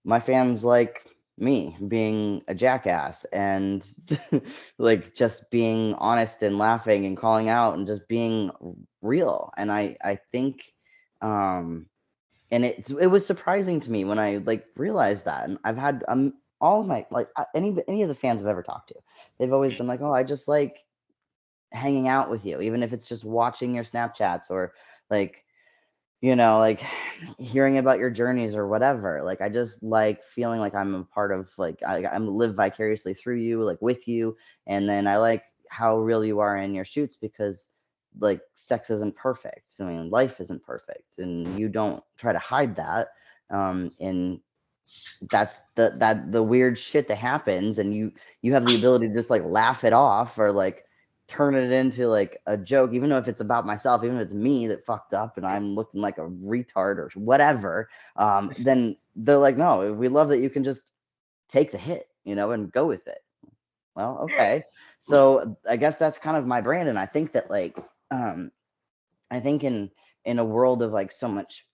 My fans like me being a jackass and like just being honest and laughing and calling out and just being real. And I think um and it was surprising to me when I like realized that. And I've had all of my like any of the fans I've ever talked to, they've always been like, "Oh, I just like hanging out with you, even if it's just watching your Snapchats or like like hearing about your journeys or whatever. Like I just like feeling like I'm a part of like I'm live vicariously through you, like with you. And then I like how real you are in your shoots because like sex isn't perfect. I mean, life isn't perfect, and you don't try to hide that. And that's the weird shit that happens, and you have the ability to just like laugh it off or like turn it into like a joke, even though if it's about myself, even if it's me that fucked up and I'm looking like a retard or whatever. Then they're like, no, we love that you can just take the hit, and go with it. Well, Yeah. okay. So I guess that's kind of my brand, and I think that like um I think in a world of like so much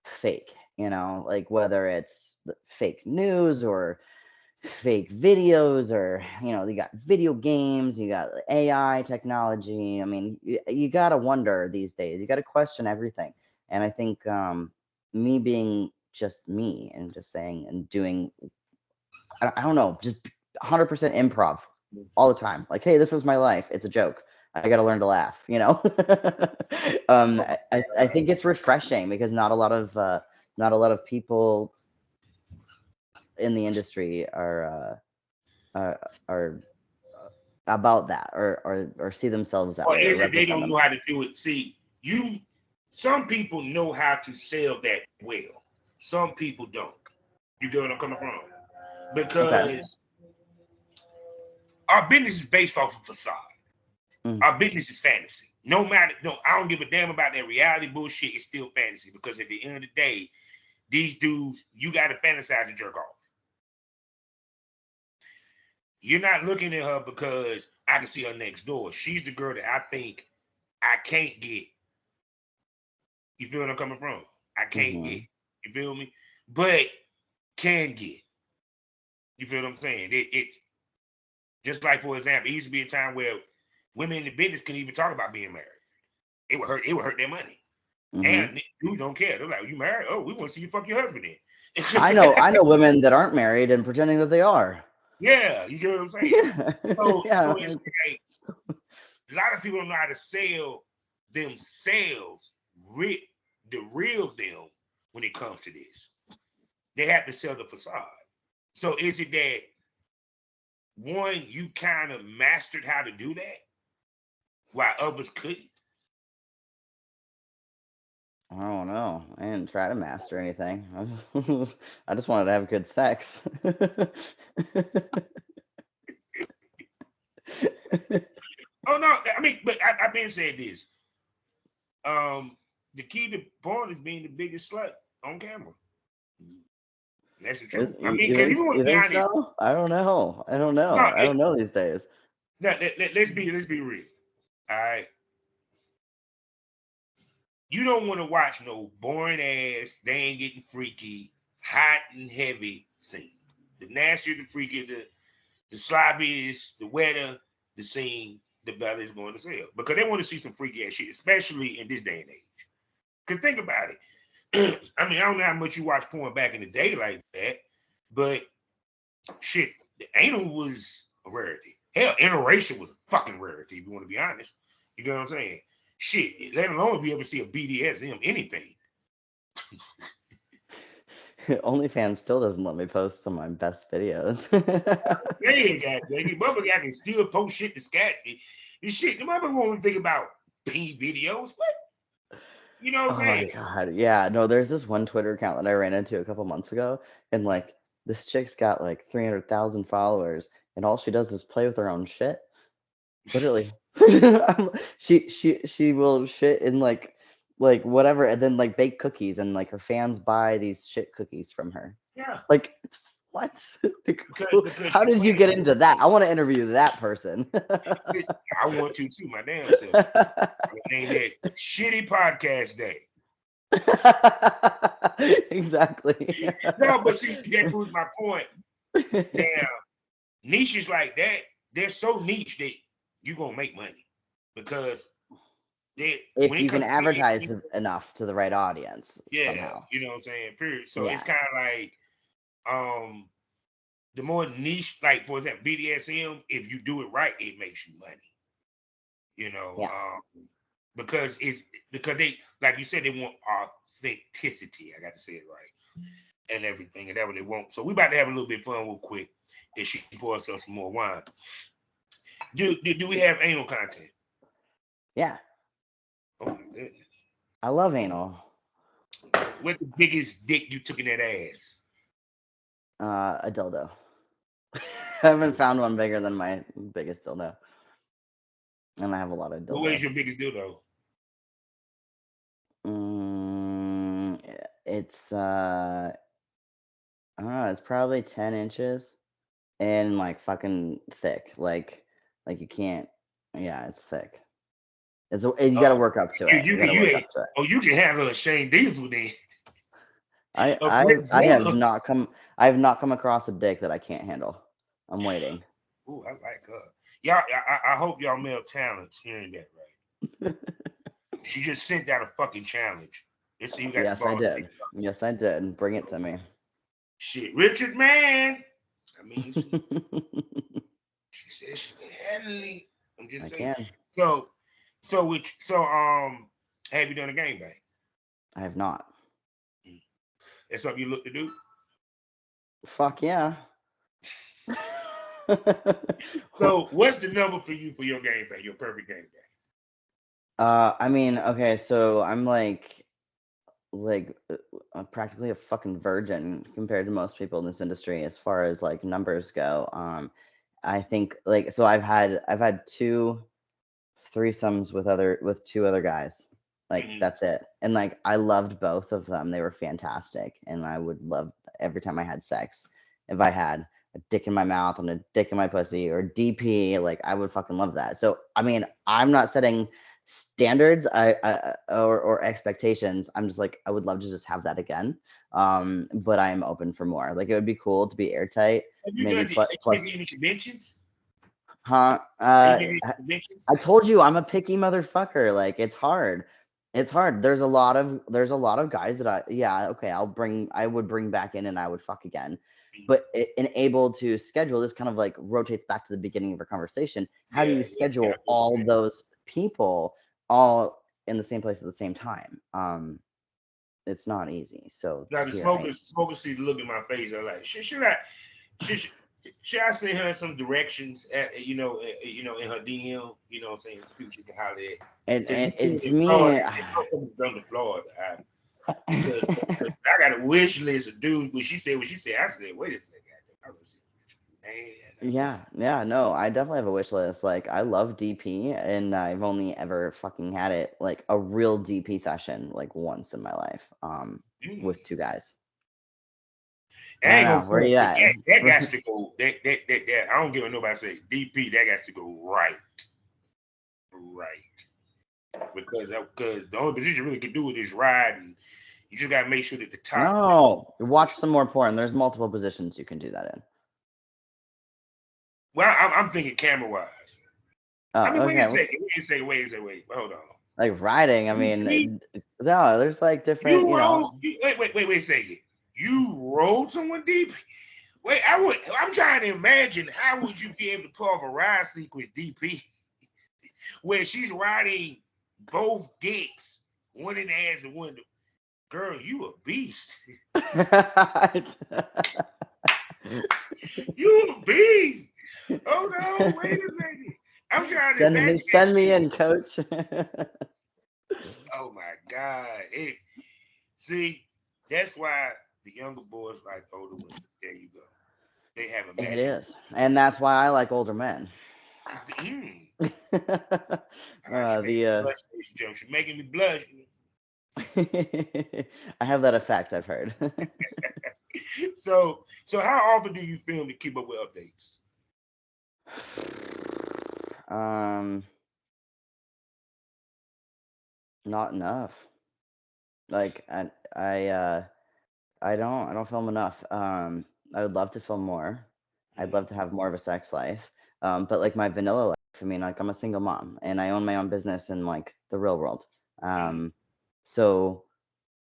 fake, like whether it's fake news or fake videos or you got video games, you got AI technology. I mean, you got to wonder these days, you got to question everything. And I think me being just me and just saying and doing, I don't know, just 100% improv all the time, like, hey, this is my life, it's a joke, I got to learn to laugh, Oh, I think it's refreshing because not a lot of people in the industry are about that, or see themselves that Or way, or is it they represent don't them. know how to do it? See, some people know how to sell that well. Some people don't. You get what I'm coming from? Okay. Because our business is based off of facade. Mm, Our business is fantasy. No matter, no, I don't give a damn about that reality bullshit. It's still fantasy because at the end of the day, these dudes, you got to fantasize to jerk off. You're not looking at her because I can see her next door. She's the girl that I think I can't get. You feel what I'm coming from? I can't get. hmm You feel me? But can get. You feel what I'm saying? It's just like, for example, it used to be a time where women in the business couldn't even talk about being married. It would hurt. It would hurt their money. hmm And dudes don't care. They're like, "You married? Oh, we want to see you fuck your husband then." I know women that aren't married and pretending that they are. Yeah, you get what I'm saying. Yeah, So yeah. it's like a lot of people don't know how to sell themselves, the real them, when it comes to this. They have to sell the facade. So is it that one, you kind of mastered how to do that while others couldn't? I don't know. I didn't try to master anything. I just wanted to have good sex. Oh no, I mean, but I've been saying this. Um, the key to porn is being the biggest slut on camera. That's the truth. I mean, You because if think you want you to be think honest, so? I don't know. I don't no, know. I don't know these days. let's be real. All right, you don't want to watch no boring ass, they ain't getting freaky, hot and heavy scene. The nastier, the freakier, the sloppiest, the wetter the scene, the better it's going to sell. Because they want to see some freaky ass shit, especially in this day and age. Because think about it. I mean, I don't know how much you watch porn back in the day like that, but shit, the anal was a rarity. Hell, interracial was a fucking rarity, if you want to be honest. You know what I'm saying? Shit, let alone if you ever see a BDSM anything. OnlyFans still doesn't let me post some of my best videos. They got nigga. Mother got can still post shit to scat. And shit, the mother won't think about P videos. What? You know what I'm Oh my saying? God. Yeah, no, there's this one Twitter account that I ran into a couple months ago, and like this chick's got like 300,000 followers, and all she does is play with her own shit. Literally. She will shit in like whatever, and then like bake cookies, and like her fans buy these shit cookies from her. Yeah, Like it's what? Like, because how she did you playing. get into that? I want to interview that person. I want to too, my damn self. I named that Shitty Podcast Day. Exactly. No, but see, that proves my point. Now, niches like that, they're so niche that you're gonna make money because they If when it you can comes to advertise BDSM, enough to the right audience yeah, somehow. you know what I'm saying. Period. So it's Yeah. kind of like um the more niche, like for example, BDSM, if you do it right, it makes you money. You know, Yeah. because it's because they, like you said, they want authenticity. I got to say it right, and everything, and that's what they want. So we about to have a little bit of fun real quick. If she pours us some more wine, do we have anal content? Yeah. Oh my goodness! I love anal. What's the biggest dick you took in that ass? A dildo. I haven't found one bigger than my biggest dildo. And I have a lot of What was dildos. your biggest dildo? Mm, it's I don't know, it's probably 10 inches and like fucking thick. Like you can't, yeah, it's thick. You got to work up to You it. you You can got to you work ain't, up to it. oh, you can handle a Shane Diesel then. I A I I have Bridgezilla. not come across a dick that I can't handle. I'm waiting. Ooh, I like her. Y'all, I hope y'all male talents hearing that right. She just sent out a fucking challenge. Let's see who got the Yes, I ball to take did. it up. Yes, I did. Bring it to me. Shit, Richard, man. I mean, she said she can handle it. I'm just I saying. can. So, have you done a gangbang? I have not. That's something you look to do. Fuck yeah. So what's the number for you for your game bag, your perfect game bag? I mean, okay, so I'm like practically a fucking virgin compared to most people in this industry as far as like numbers go. I think like so I've had two threesomes with two other guys. Like Mhm. that's it. And like I loved both of them. They were fantastic. And I would love every time I had sex. If I had a dick in my mouth and a dick in my pussy or DP, like I would fucking love that. So I mean, I'm not setting standards or expectations. I'm just like I would love to just have that again. But I'm open for more. Like it would be cool to be airtight, Have you maybe done? plus Have you been plus to any conventions? huh? Have you been to any conventions? I told you I'm a picky motherfucker. Like it's hard. It's hard. There's a lot of guys that yeah, okay, I would bring back in and I would fuck again. But and able to schedule this kind of like rotates back to the beginning of our conversation. How do Yeah, you yeah, I schedule feel what all you're saying. those people all in the same place at the same time? It's not easy. So Now the here I am. smokers see the look in my face. I'm like, should, should, should I send her some directions? In her DM. You know, what I'm saying, so people she can holler at. Because you And live to in Florida, me, and motherfuckers come to Florida. Because I got a wish list of dudes. When she said what she said, I said, wait a second, I don't see. Man, yeah, yeah, no, I definitely have a wish list. Like, I love DP, and I've only ever fucking had it like a real DP session like once in my life, with two guys. I I ain't gonna know. Where front, you but at? that got to go. That I don't give a nobody say DP. That got to go right. Because the only position you really can do it is ride, and you just gotta make sure that the top. No, watch some more porn. There's multiple positions you can do that in. Well, I'm thinking camera wise. I mean, Oh, wait a okay. second. Wait. Hold on. Like riding. I DP, mean, no, there's like different. you roll. Wait a second. You rolled someone deep. Wait, I'm trying to imagine how would you be able to pull off a ride sequence DP where she's riding both dicks, one in the ass and one in the girl, you a beast. You a beast. Oh no, wait a second. I'm trying to Send me, imagine that send me shit. in, coach. Oh my God. See, that's why the younger boys like older women. There you go. They have It imagination. is, and that's why I like older men. Mm. She uh, making the me blush, ladies and gentlemen. She's making me blush. I have that effect. I've heard. So how often do you film to keep up with updates? um, Not enough. Like I don't film enough. I would love to film more. I'd Mm, love to have more of a sex life. But like my vanilla life, I mean, like I'm a single mom and I own my own business in like the real world. mm, Um, so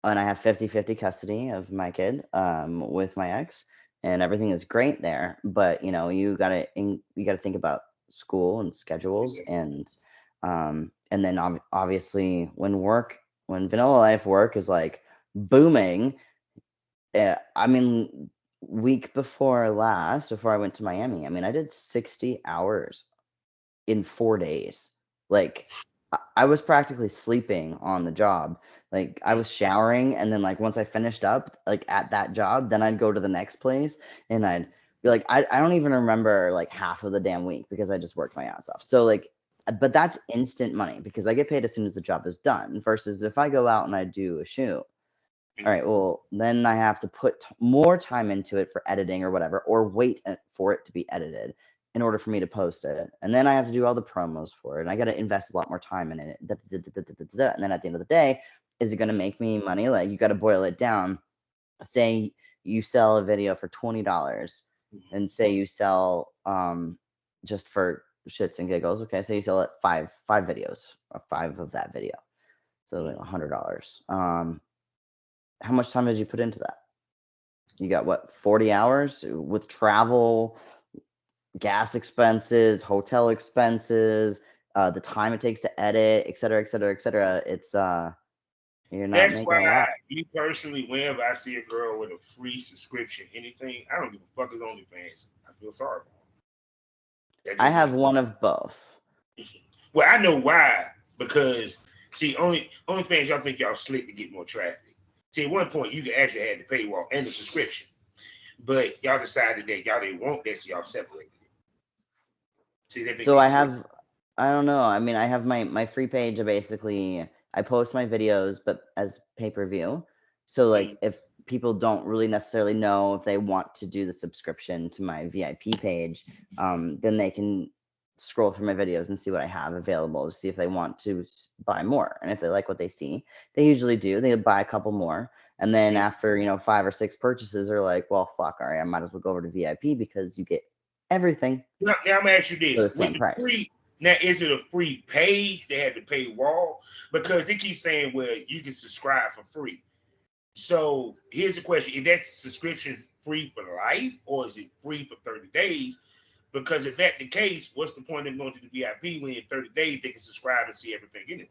and I have 50-50 custody of my kid with my ex, and everything is great there. But you gotta think about school and schedules, yeah. and then obviously when vanilla life work is like booming. I mean, week before last, before I went to Miami, I mean, I did 60 hours in 4 days. Like I was practically sleeping on the job. Like I Mm, was showering and then like once I finished up like at that job, then I'd go to the next place and I'd be like I don't even remember like half of the damn week because I just worked my ass off. So like but that's instant money because I get paid as soon as the job is done versus if I go out and I do a shoot. All mm, right, well, then I have to put more time into it for editing or whatever, or wait for it to be edited in order for me to post it. And then I have to do all the promos for it. And I got to invest a lot more time in it. And then at the end of the day, is it going to make me money? Like, you got to boil it down. Say you sell a video for $20 mm, and say you sell, just for shits and giggles. Okay, say you sell it five videos or five of that video. So like mm. $100. How much time did you put into that? You got what, 40 hours with travel, gas expenses, hotel expenses, the time it takes to edit, et cetera, et cetera, et cetera. It's You're not That's making a why lot. me personally, whenever I see a girl with a free subscription, anything, I don't give a fuck is OnlyFans. I feel sorry for her. That's I just have me. one of both. Well, I know why. Because see, OnlyFans, y'all think y'all slick to get more traffic. See, at one point you can actually have the paywall and the subscription, but y'all decided that y'all didn't want that, so y'all separated it. See, they think So they I slick. have, I don't know. I mean, I have my free page. Basically, I post my videos, but as pay-per-view. So Mm, like, if people don't really necessarily know if they want to do the subscription to my VIP page, then they can scroll through my videos and see what I have available to see if they want to buy more. And if they like what they see, they usually do. They buy a couple more. And then mm. after, 5 or 6 purchases, they're like, well, fuck, all right, I might as well go over to VIP because you get everything Now I'm gonna ask you for this: the with same the price. free, now is it a free page? They had to pay wall because they keep saying, well, you can subscribe for free. So here's the question: is that subscription free for life, or is it free for 30 days? Because if that's the case, what's the point of going to the VIP when in 30 days they can subscribe and see everything anyway?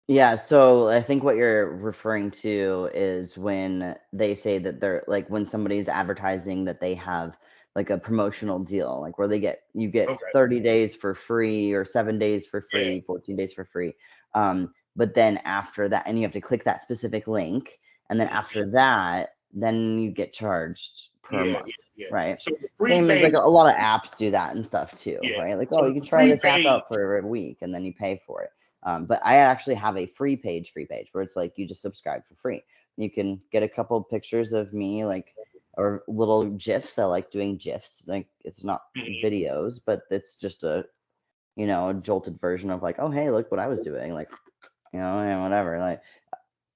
Yeah, so I think what you're referring to is when they say that they're like when somebody's advertising that they have like a promotional deal, like where you get Okay. 30 days for free or 7 days for Yeah. free, 14 days for free. But then after that, and you have to click that specific link, and then Mhm. after that, then you get charged per Yeah. month, Yeah. right? So the free Same as like page. a lot of apps do that and stuff too, Yeah. right? Like, oh, So you can the try free this app page. out for a week and then you pay for it. But I actually have a free page where it's like you just subscribe for free. You can get a couple of pictures of me, like, or little GIFs. I like doing GIFs. Like, it's not Mhm. videos, but it's just a jolted version of like, oh, hey, look what I was doing. Like, and whatever. Like,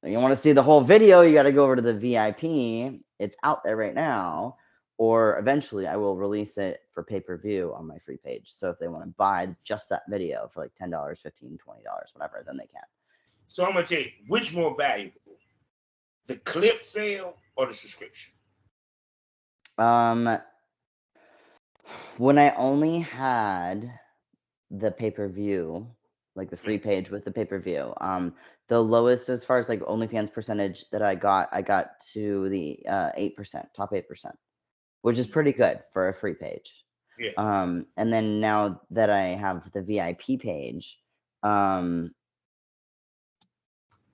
you want to see the whole video, you got to go over to the VIP. It's out there right now. Or eventually, I will release it for pay per view on my free page. So if they want to buy just that video for like $10, 15, $20, whatever, then they can. So I'm gonna tell you which more valuable, the clip sale or the subscription. Um, when I only had the pay per view, like the free Mm. page with the pay per view, the lowest as far as like OnlyFans percentage that I got to the 8%, top 8%, which is pretty good for a free page. Yeah. And then now that I have the VIP page, um,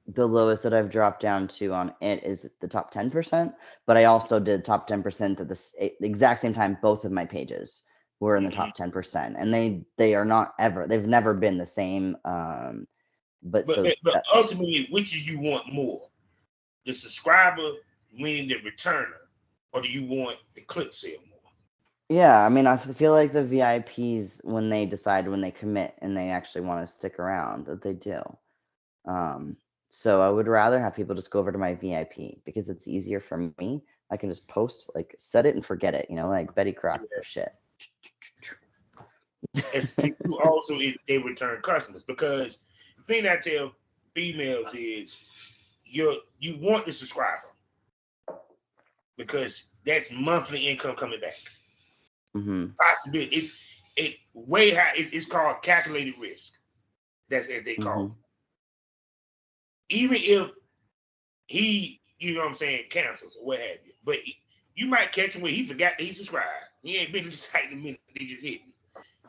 the lowest that I've dropped down to on it is the top 10%. But I also did top 10% at the exact same time. Both of my pages were in the Mhm. top 10%, and they are not ever. They've never been the same. But But so but that, ultimately, which do you want more? The subscriber winning the returner, or do you want the clip sale more? yeah, I mean, I feel like the VIPs when they decide when they commit and they actually want to stick around that they do. Um, so I would rather have people just go over to my VIP because it's easier for me. I can just post, like, set it and forget it, like Betty Crocker shit. As to you also is they return customers because the thing I tell females is you want the subscriber because that's monthly income coming back. Hmm. Possibility it way high. It's called calculated risk. That's as they call Hmm. it. Even if he, you know what I'm saying, cancels or what have you, but you might catch him where he forgot that he subscribed. He ain't been to the site in a minute. They just hit me.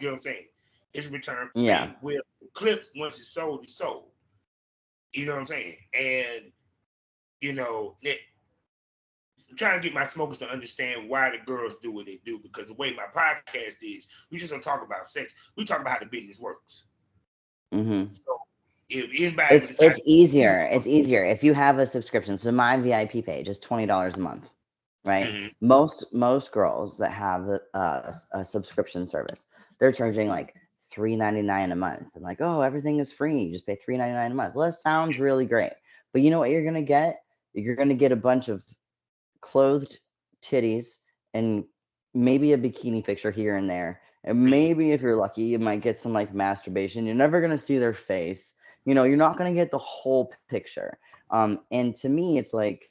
You know what I'm saying? It's a return Yeah. thing. Where clips once it's sold, it's sold. You know what I'm saying? And I'm trying to get my smokers to understand why the girls do what they do because the way my podcast is, we just don't talk about sex. We talk about how the business works. Hmm. So if anybody would decide It's to easier. It's easier if you have a subscription. So my VIP page is $20 a month, right? mm-hmm, Most girls that have a subscription service, they're charging like $3.99 a month, and like, oh, everything is free. You just pay $3.99 a month. Well, that sounds really great, but you know what you're gonna get? You're gonna get a bunch of clothed titties and maybe a bikini picture here and there. And mm-hmm. maybe if you're lucky, you might get some like masturbation. You're never gonna see their face. You're not gonna get the whole picture. And to me, it's like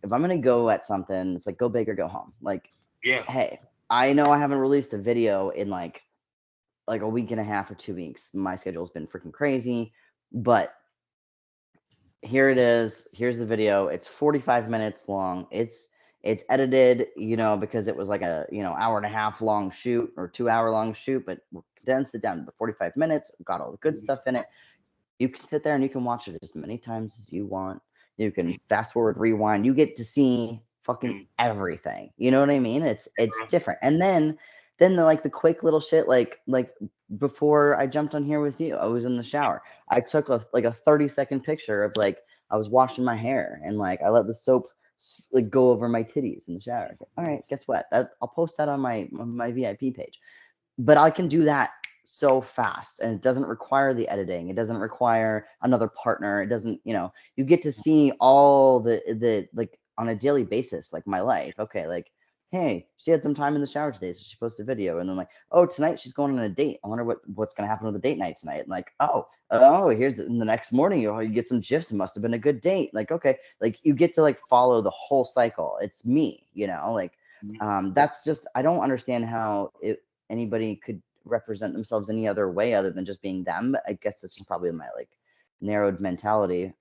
if I'm gonna go at something, it's like go big or go home. Like, Yeah. hey, I know I haven't released a video in like a week and a half or 2 weeks. My schedule's been freaking crazy, but here it is. Here's the video. It's 45 minutes long. It's edited, because it was like a, hour and a half long shoot or 2 hour long shoot, but we condensed it down to 45 minutes, got all the good stuff in it. You can sit there and you can watch it as many times as you want. You can fast forward, rewind. You get to see fucking everything. You know what I mean? It's different. And then the quick little shit, like before I jumped on here with you, I was in the shower. I took a 30-second picture of like I was washing my hair and like I let the soap like go over my titties in the shower. I was like, all right, guess what? I'll post that on my VIP page. But I can do that so fast, and it doesn't require the editing. It doesn't require another partner. It doesn't, you get to see all the like on a daily basis, like my life. Okay, like, hey, she had some time in the shower today, so she posted a video, and then like, oh, tonight she's going on a date. I wonder what's gonna happen with the date night tonight. And like, oh, here's the next morning, you get some gifs. It must have been a good date. Like, okay, like you get to like follow the whole cycle. It's me, like that's just I don't understand how anybody could represent themselves any other way other than just being them. I guess that's just probably my like narrowed mentality.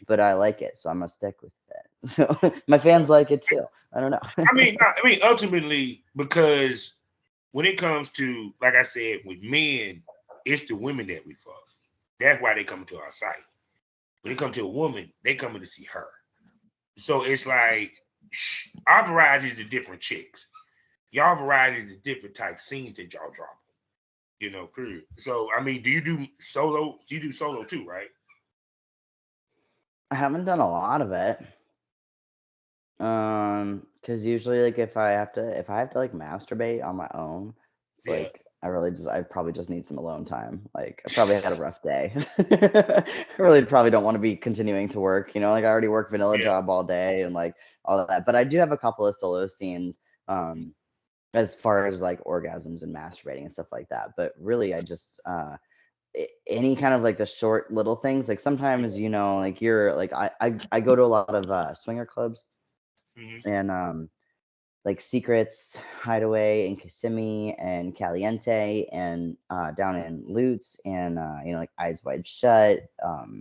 But I like it, so I'm gonna stick with it. So my fans like it too. I don't know. I mean, ultimately, because when it comes to, like I said, with men, it's the women that we fuck. That's why they come to our site. When it comes to a woman, they coming to see her. So it's like our variety is the different chicks. Y'all variety is the different type scenes that y'all drop. Period. So I mean, do you do solo? You do solo too, right? I haven't done a lot of it. Because usually like if I have to like masturbate on my own, it's Yeah. like I probably just need some alone time. Like I probably had a rough day. I really probably don't want to be continuing to work, like I already work vanilla Yeah. job all day and like all of that. But I do have a couple of solo scenes, as far as like orgasms and masturbating and stuff like that. But really I just any kind of like the short little things, like sometimes, like you're like I go to a lot of swinger clubs Mm-hmm. and like Secrets, Hideaway, and Kissimmee, and Caliente, and down in Lutz, and like Eyes Wide Shut. God,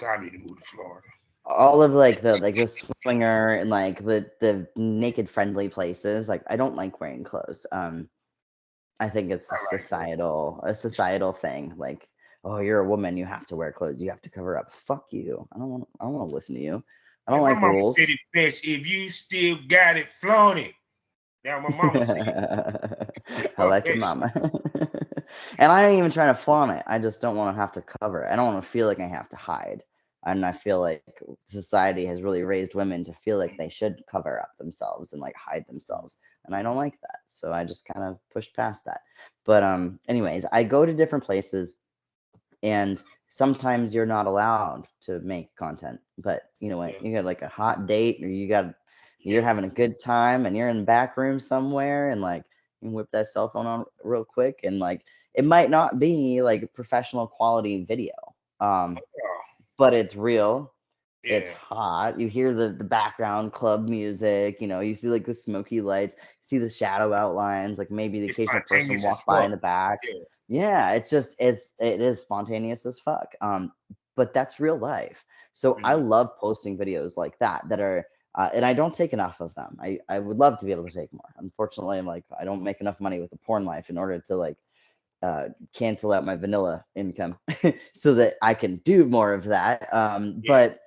I need to move to Florida. All of like the swinger and like the naked friendly places. Like I don't like wearing clothes. I think it's I like that. a societal thing. Like, oh, you're a woman, you have to wear clothes, you have to cover up. Fuck you. I don't want to listen to you. I don't And my like mama said rules. it best. If you still got it, flaunt it. Now my mama said, I fuck like your that shit. mama. And I ain't even trying to flaunt it. I just don't want to have to cover it. I don't want to feel like I have to hide. And I feel like society has really raised women to feel like they should cover up themselves and like hide themselves. And I don't like that. So I just kind of pushed past that. But anyways, I go to different places and sometimes you're not allowed to make content. But you know what? Yeah. You got like a hot date or you're Yeah. having a good time and you're in the back room somewhere and like you can whip that cell phone on real quick and like it might not be like professional quality video. Um Oh, but it's real. It's yeah. hot. You hear the background club music, you see like the smoky lights, see the shadow outlines, like maybe the It's occasional person spontaneous as walk by in fuck. the back. Yeah. Yeah, it is spontaneous as fuck. But that's real life. So I Mhm. love posting videos like that are and I don't take enough of them. I would love to be able to take more. Unfortunately, I'm like I don't make enough money with the porn life in order to like cancel out my vanilla income so that I can do more of that. Yeah. But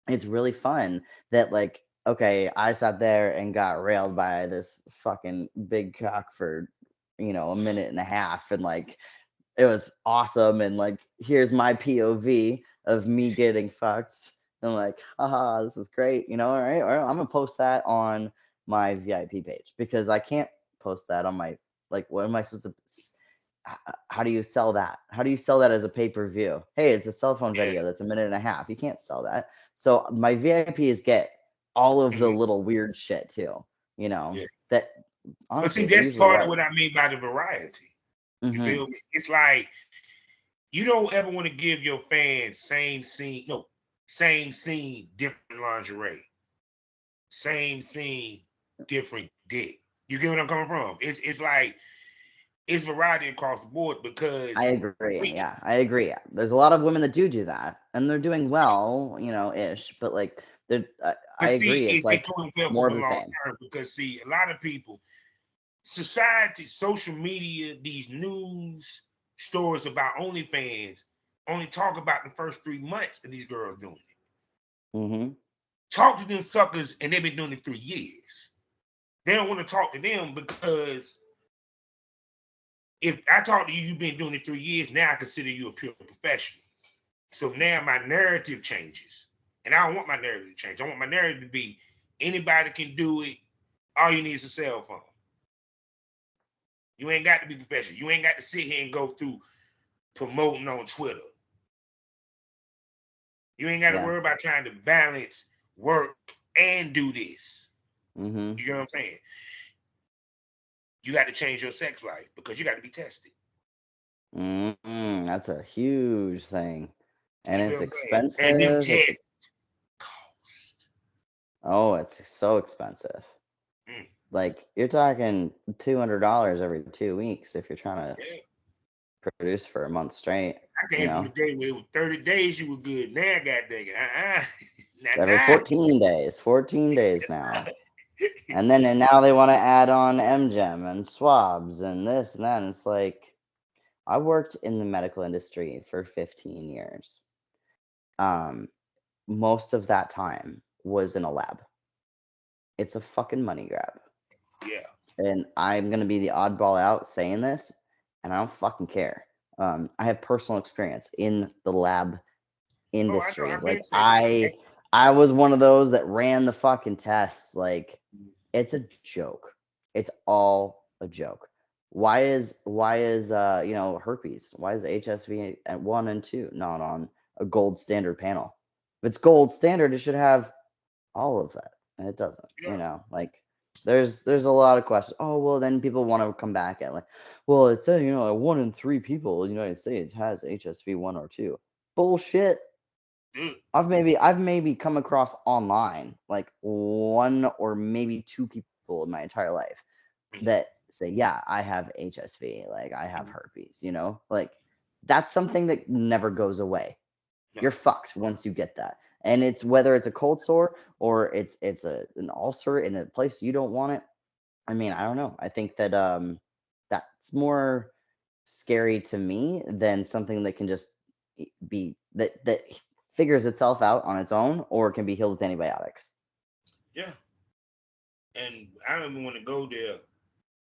it's really fun that like okay, I sat there and got railed by this fucking big cock for a minute and a half and like it was awesome and like here's my POV of me getting fucked and like haha this is great, all right, I'm gonna post that on my VIP page because I can't post that on my like what am I supposed to how do you sell that? How do you sell that as a pay-per-view? Hey, it's a cell phone Yeah. video that's a minute and a half. You can't sell that. So my VIPs get all of the Mhm. little weird shit too, Yeah. that But see, honestly they that's usually part of like. what I mean by the variety. You Hmm. feel me? It's like you don't ever want to give your fans same scene, no, same scene, different lingerie, same scene, different dick. You get what I'm coming from? It's like it's variety across the board I because agree. we Yeah, I agree. There's a lot of women that do that, and they're doing well, ish. But like, I But see, agree. It's it like going well for more the of the long same. term because see, a lot of people, society, social media, these news stories about OnlyFans only talk about the first 3 months of these girls doing it. Mm-hmm. Talk to them suckers, and they've been doing it 3 years. They don't want to talk to them because if I talk to you, you've been doing it 3 years. Now I consider you a pure professional. So now my narrative changes, and I don't want my narrative to change. I want my narrative to be anybody can do it. All you need is a cell phone. You ain't got to be professional. You ain't got to sit here and go through promoting on Twitter. You ain't got to Yeah. worry about trying to balance work and do this. Mm-hmm. You know what I'm saying? You got to change your sex life because you got to be tested. Mm-hmm. That's a huge thing, and You feel it's what I'm saying? And them expensive. tests cost. Oh, it's so expensive. Mm, Like you're talking $200 every 2 weeks if you're trying to yeah. produce for a month straight. I You came from the know, day where it was 30 days you were good. Now, God dang it. every Nah. 14 days now. And now they want to add on MGEM and swabs and this and that. And it's like, I worked in the medical industry for 15 years. Um, Most of that time was in a lab. It's a fucking money grab. Yeah. And I'm gonna be the oddball out saying this, and I don't fucking care. I have personal experience in the lab Oh, I know. industry. I've been Like said it. I was one of those that ran the fucking tests. Like it's a joke. It's all a joke. Why is herpes? Why is HSV at 1 and 2 not on a gold standard panel? If it's gold standard, it should have all of that, and it doesn't. Yeah. Like there's a lot of questions. Oh well, then people want to come back at like, well, it said 1 in 3 people in the United States has HSV 1 or 2. Bullshit. Dude. I've maybe come across online like one or maybe two people in my entire life Mm, that say, yeah, I have HSV, like I have herpes. Like that's something that never goes away. no. You're fucked once you get that. And it's whether it's a cold sore or it's an ulcer in a place you don't want it. I mean, I don't know. I think that that's more scary to me than something that can just be that figures itself out on its own or can be healed with antibiotics. Yeah. And I don't even want to go there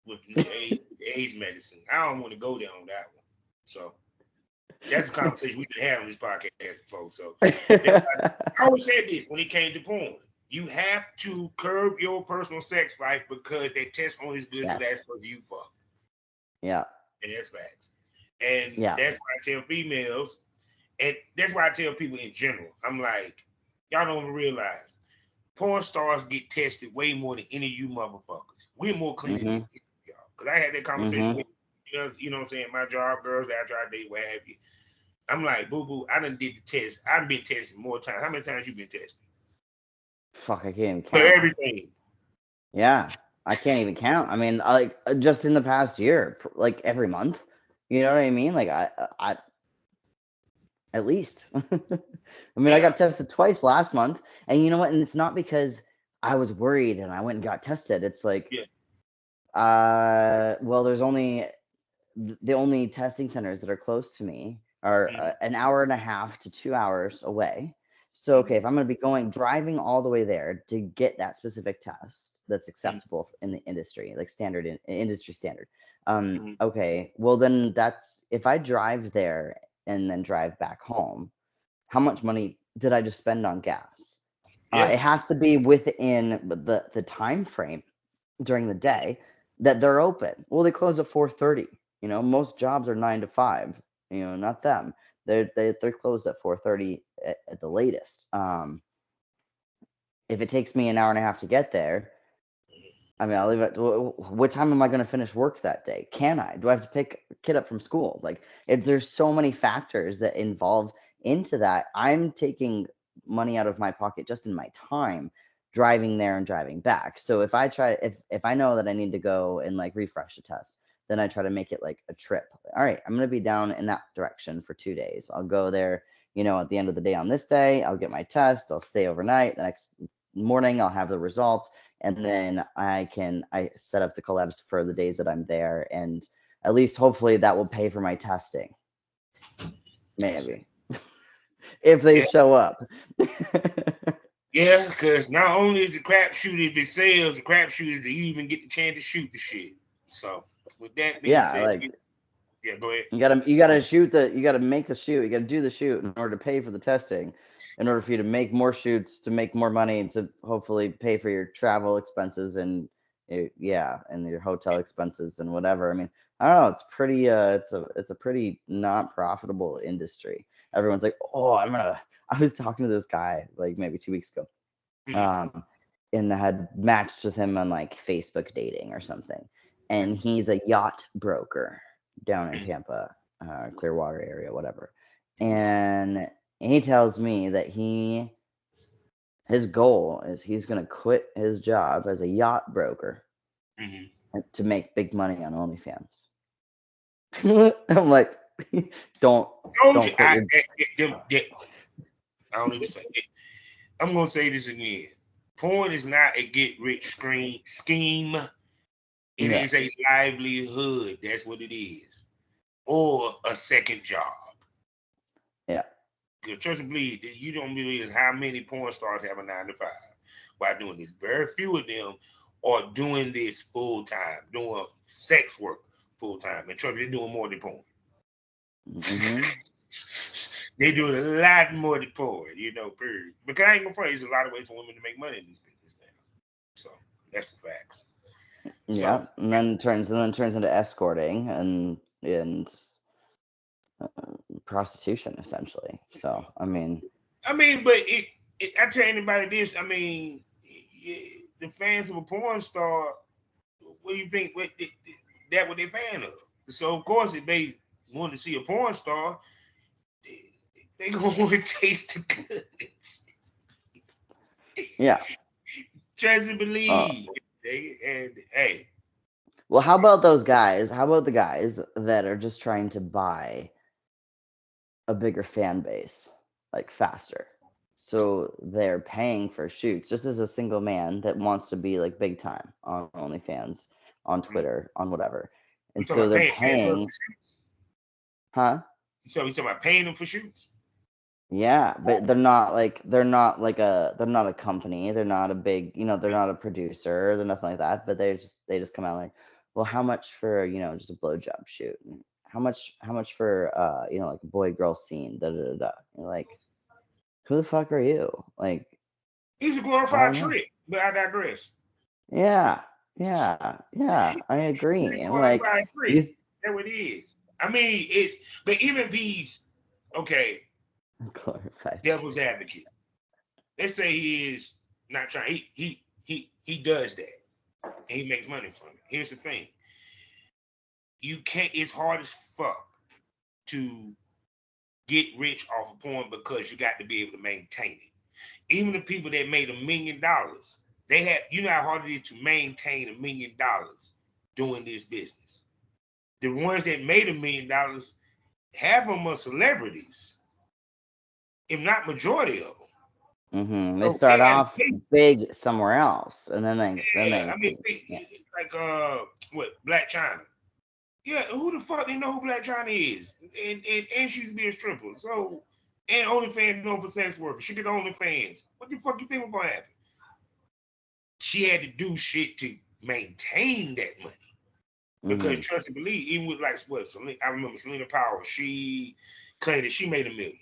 with AIDS medicine. I don't want to go there on that one. So that's a conversation we've been having on this podcast before. So I always said this when it came to porn. You have to curb your personal sex life because they test only as good as the Yes. last person you fuck. Yeah. And that's facts. And Yeah. that's why I tell females, and that's why I tell people in general, I'm like, y'all don't even realize porn stars get tested way more than any of you motherfuckers. We're more clean than Mhm. y'all. Because I had that conversation Mhm. with you know what I'm saying, my job girls that I try to date, what have you. I'm like, boo boo, I done did the test. I've been tested more times. How many times you been tested? Fuck, I can't even For count. everything. Yeah, I can't even count. I mean, like just in the past year, like every month. You know what I mean? Like I at least. I mean, I Yeah. got tested twice last month, and you know what? And it's not because I was worried and I went and got tested. It's like, Yeah. well, there's only the only testing centers that are close to me are Mm-hmm. an hour and a half to 2 hours away. So, Mm-hmm. okay, if I'm going to be driving all the way there to get that specific test that's Mm-hmm. acceptable in the industry, like standard industry standard. Mm-hmm. Okay, well then that's if I drive there and then drive back home, how much money did I just spend on gas? Yeah. It has to be within the time frame during the day that they're open. Well, they close at 4:30. Most jobs are 9 to 5. Not them. They're closed at 4:30 at the latest. If it takes me an hour and a half to get there, I mean, I'll leave it. What time am I going to finish work that day? Can I? Do I have to pick a kid up from school? Like, if there's so many factors that involve into that, I'm taking money out of my pocket just in my time driving there and driving back. So if I know that I need to go and like refresh the test, then I try to make it like a trip. All right, I'm gonna be down in that direction for 2 days. I'll go there, at the end of the day on this day. I'll get my test. I'll stay overnight. The next morning, I'll have the results, and then I set up the collabs for the days that I'm there, and at least hopefully that will pay for my testing. Maybe if they Yeah, show up. yeah, because not only is the crapshoot if it sells, the crapshoot is that you even get the chance to shoot the shit. So, with that being Yeah, said, like yeah, go ahead. you gotta make the shoot, you gotta do the shoot in order to pay for the testing, in order for you to make more shoots, to make more money, and to hopefully pay for your travel expenses and yeah, and your hotel expenses and whatever. I mean, I don't know, it's pretty it's a pretty not profitable industry. Everyone's like, oh, I was talking to this guy like maybe 2 weeks ago. Mhm. Um and I had matched with him on like Facebook dating or something. And he's a yacht broker down in Mhm. Tampa, Clearwater area, whatever. And he tells me that his goal is he's gonna quit his job as a yacht broker Mhm. to make big money on OnlyFans. I'm like, don't Told you, don't quit your I don't even say it. I'm gonna say this again. Porn is not a get rich scheme. It yeah is a livelihood. That's what it is, or a second job. yeah Because trust me, believe that you don't believe how many porn stars have a 9 to 5 while doing this. Very few of them are doing this full time, doing sex work full time. And trust me, they're doing more than porn. hmm They do a lot more than porn, period. Because I ain't gonna front, there's a lot of ways for women to make money in this business now. So that's the facts. So yeah, and then turns into escorting and prostitution essentially. So I mean, I mean, but I tell anybody this. I mean, the fans of a porn star. What do you think? That what they fan of? So of course, if they want to see a porn star, they gonna want to taste the goods. yeah. Trust and Uh, believe. And hey, well, how about those guys? How about the guys that are just trying to buy a bigger fan base, like faster? So they're paying for shoots just as a single man that wants to be like big time on OnlyFans, on Twitter, on whatever. we And talking so about they're paying for paying, shoots. huh? So we talking about paying them for shoots. Yeah, but they're not a company. They're not a big, they're not a producer. They're nothing like that. But they just come out like, well, how much for just a blowjob shoot? And how much for like a boy girl scene? Da da da da. You're like, who the fuck are you? Like, He's a I glorified don't know. trick, but I digress. Yeah, yeah. I He's agree. a And like glorified trick. you, That's what it is. I mean, it's but even if he's okay, glorified. devil's advocate. Let's say he is not trying. He does that and he makes money from it. Here's the thing: you can't. It's hard as fuck to get rich off of porn because you got to be able to maintain it. Even the people that made $1 million, they have. You know how hard it is to maintain $1 million doing this business. The ones that made $1 million, half of them are celebrities, if not majority of them. They So they start got to off pay. big somewhere else, and then they then Yeah, they, I mean, yeah. like what Black China. Yeah, who the fuck didn't know who Black China is? And she used to be a stripper. So and OnlyFans known for sex workers. She did OnlyFans. What the fuck you think was gonna happen? She had to do shit to maintain that money. Because hmm trust and believe, even with like what I remember Selena Powell, she claimed that she made $1 million.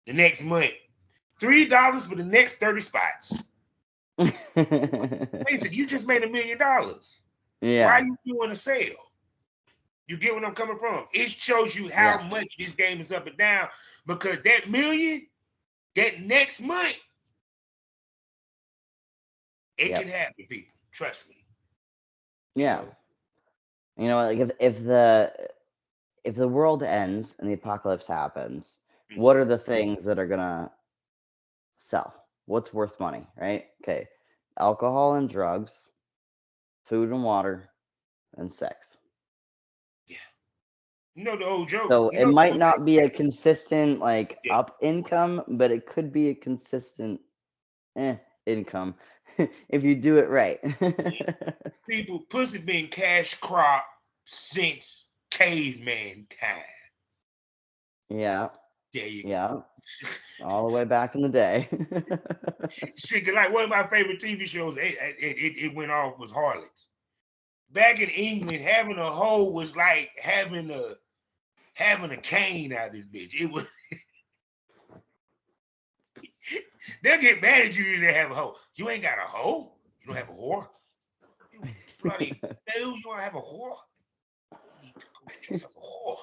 The next month, $3 for the next 30 spots. Basically, you just made $1 million. Why are Yeah. you doing a sale? You get what I'm coming from? It shows you how Yes. much this game is up and down because that million, that next month, it can Yep. happen, people. Trust me. You Yeah. know. Like if the world ends and the apocalypse happens, Mhm. what are the things that are gonna sell? What's worth money, right? Okay. Alcohol and drugs, food and water, and sex. You know the old joke. So You it know the might old joke. not be a consistent like Yeah. up income, but it could be a consistent income if you do it right. Yeah. People, pussy been cash crop since caveman time. Yeah, There you go. yeah, all the way back in the day. Shit, 'cause like one of my favorite TV shows, it went off was Harlots. Back in England, having a hoe was like having a cane out of this bitch. It was they'll get mad at you if they have a hoe. You ain't got a hoe. You don't have a whore. You bloody no, you don't have a whore. You need to go get yourself a whore.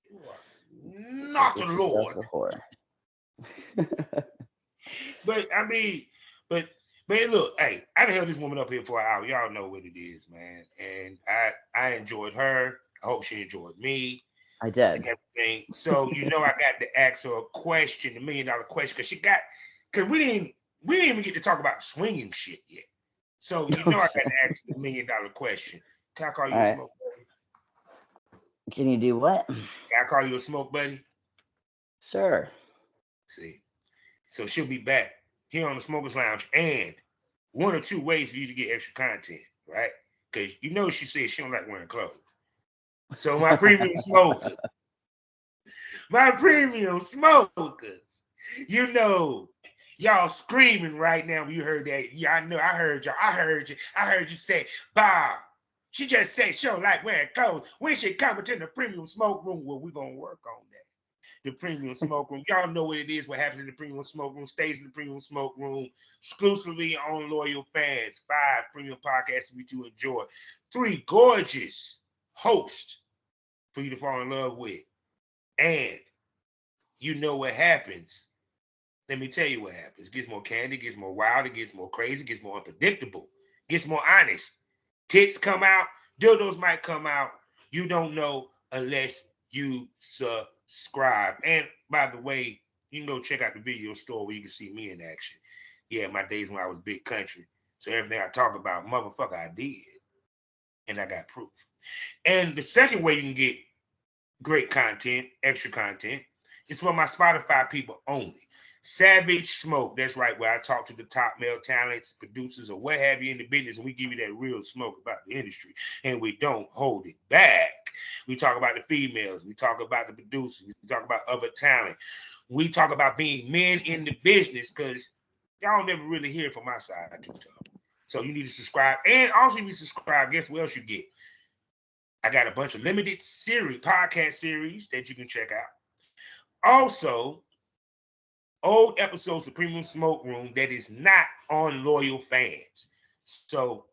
You are Go not a get yourself lord. a whore. But I mean, but man, look, hey, I done held this woman up here for an hour. Y'all know what it is, man. And I enjoyed her. I hope she enjoyed me I and did. everything. So I got to ask her a question, $1 million question, because we didn't even get to talk about swinging shit yet. So Oh I got shit. to ask the $1 million question. Can I call All you a right. smoke buddy? Can you do what? Can I call you a smoke buddy? Sure. See. So she'll be back here on the Smokers Lounge, and one or two ways for you to get extra content, right? Because she said she don't like wearing clothes. So my premium smokers, y'all screaming right now when you heard that. Yeah, I know. I heard y'all. I heard you. I heard you say, Bob. She just said she don't like wearing clothes. When she coming to the premium smoke room, well, we're gonna work on that. The premium smoke room. Y'all know what it is, what happens in the premium smoke room, stays in the premium smoke room, exclusively on loyal fans. 5 premium podcasts for you to enjoy. 3 gorgeous hosts for you to fall in love with. And you know what happens. Let me tell you what happens. It gets more candy, gets more wild, it gets more crazy, gets more unpredictable, gets more honest. Tits come out, dildos might come out. You don't know unless you subscribe. And by the way, you can go check out the video store where you can see me in action. Yeah, my days when I was big country. So everything I talk about, motherfucker, I did. And I got proof. And the second way you can get great content, extra content, is for my Spotify people only. Savage Smoke, that's right, where I talk to the top male talents, producers, or what have you in the business, and we give you that real smoke about the industry, and we don't hold it back. We talk about the females, we talk about the producers, we talk about other talent, we talk about being men in the business, because y'all never really hear from my side too tough. So you need to subscribe, and also if you subscribe, guess what else you get? I got a bunch of limited podcast series that you can check out. Also, old episodes of Premium Smoke Room that is not on loyal fans. So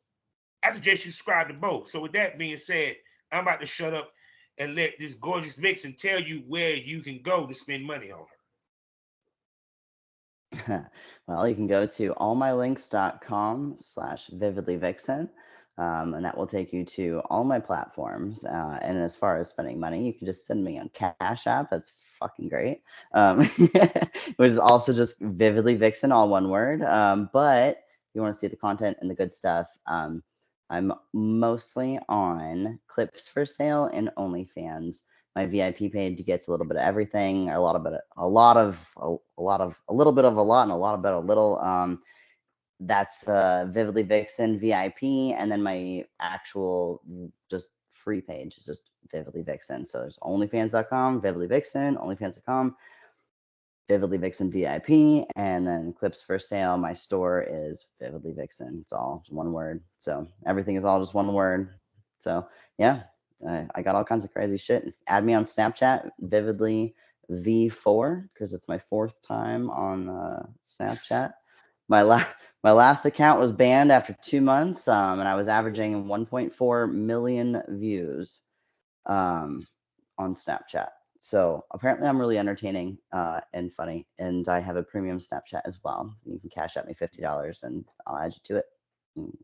I suggest you subscribe to both. So with that being said, I'm about to shut up and let this gorgeous vixen tell you where you can go to spend money on her. Well, you can go to allmylinks.com/vividlyvixen, and that will take you to all my platforms. And as far as spending money, you can just send me on Cash App. That's fucking great. Which is also just Vividly Vixen, all one word. But if you want to see the content and the good stuff, I'm mostly on Clips for Sale and OnlyFans. My VIP page gets a little bit of everything, a little bit of a lot of a little bit of a lot and a lot of bit of little. That's Vividly Vixen VIP, and then my actual just free page is just Vividly Vixen. So there's OnlyFans.com, Vividly Vixen, OnlyFans.com, Vividly Vixen VIP, and then Clips for Sale. My store is Vividly Vixen. It's all one word. So everything is all just one word. So yeah, I got all kinds of crazy shit. Add me on Snapchat, Vividly V4, because it's my 4th time on Snapchat. My last my last account was banned after 2 months, and I was averaging 1.4 million views on Snapchat. So apparently, I'm really entertaining and funny, and I have a premium Snapchat as well. You can cash out me $50, and I'll add you to it. And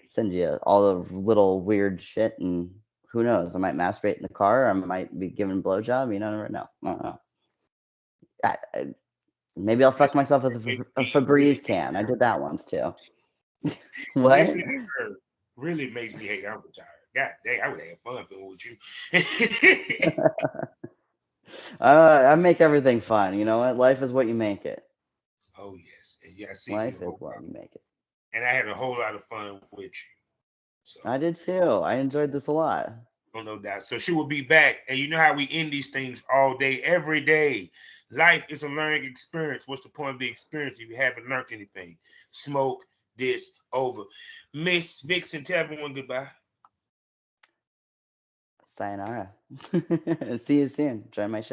send you all the little weird shit, and who knows? I might masturbate in the car. I might be giving blowjob. You never know. I don't know. Maybe I'll fuck Listening myself to with her makes a me really Febreze hate can. I did Avatar. that once too. What? Listening to her really makes me hate Avatar. God dang, I would have fun filming with you. I make everything fun. You know what? Life is what you make it. Oh yes, and yeah, I see you a Life is whole what lot, you make it. and I had a whole lot of fun with you. So, I did too. I enjoyed this a lot. oh no doubt. So she will be back, and you know how we end these things all day, every day. Life is a learning experience. What's the point of the experience if you haven't learned anything? Smoke this over. Miss Vixen, tell everyone goodbye. Sayonara. See you soon. Join my show.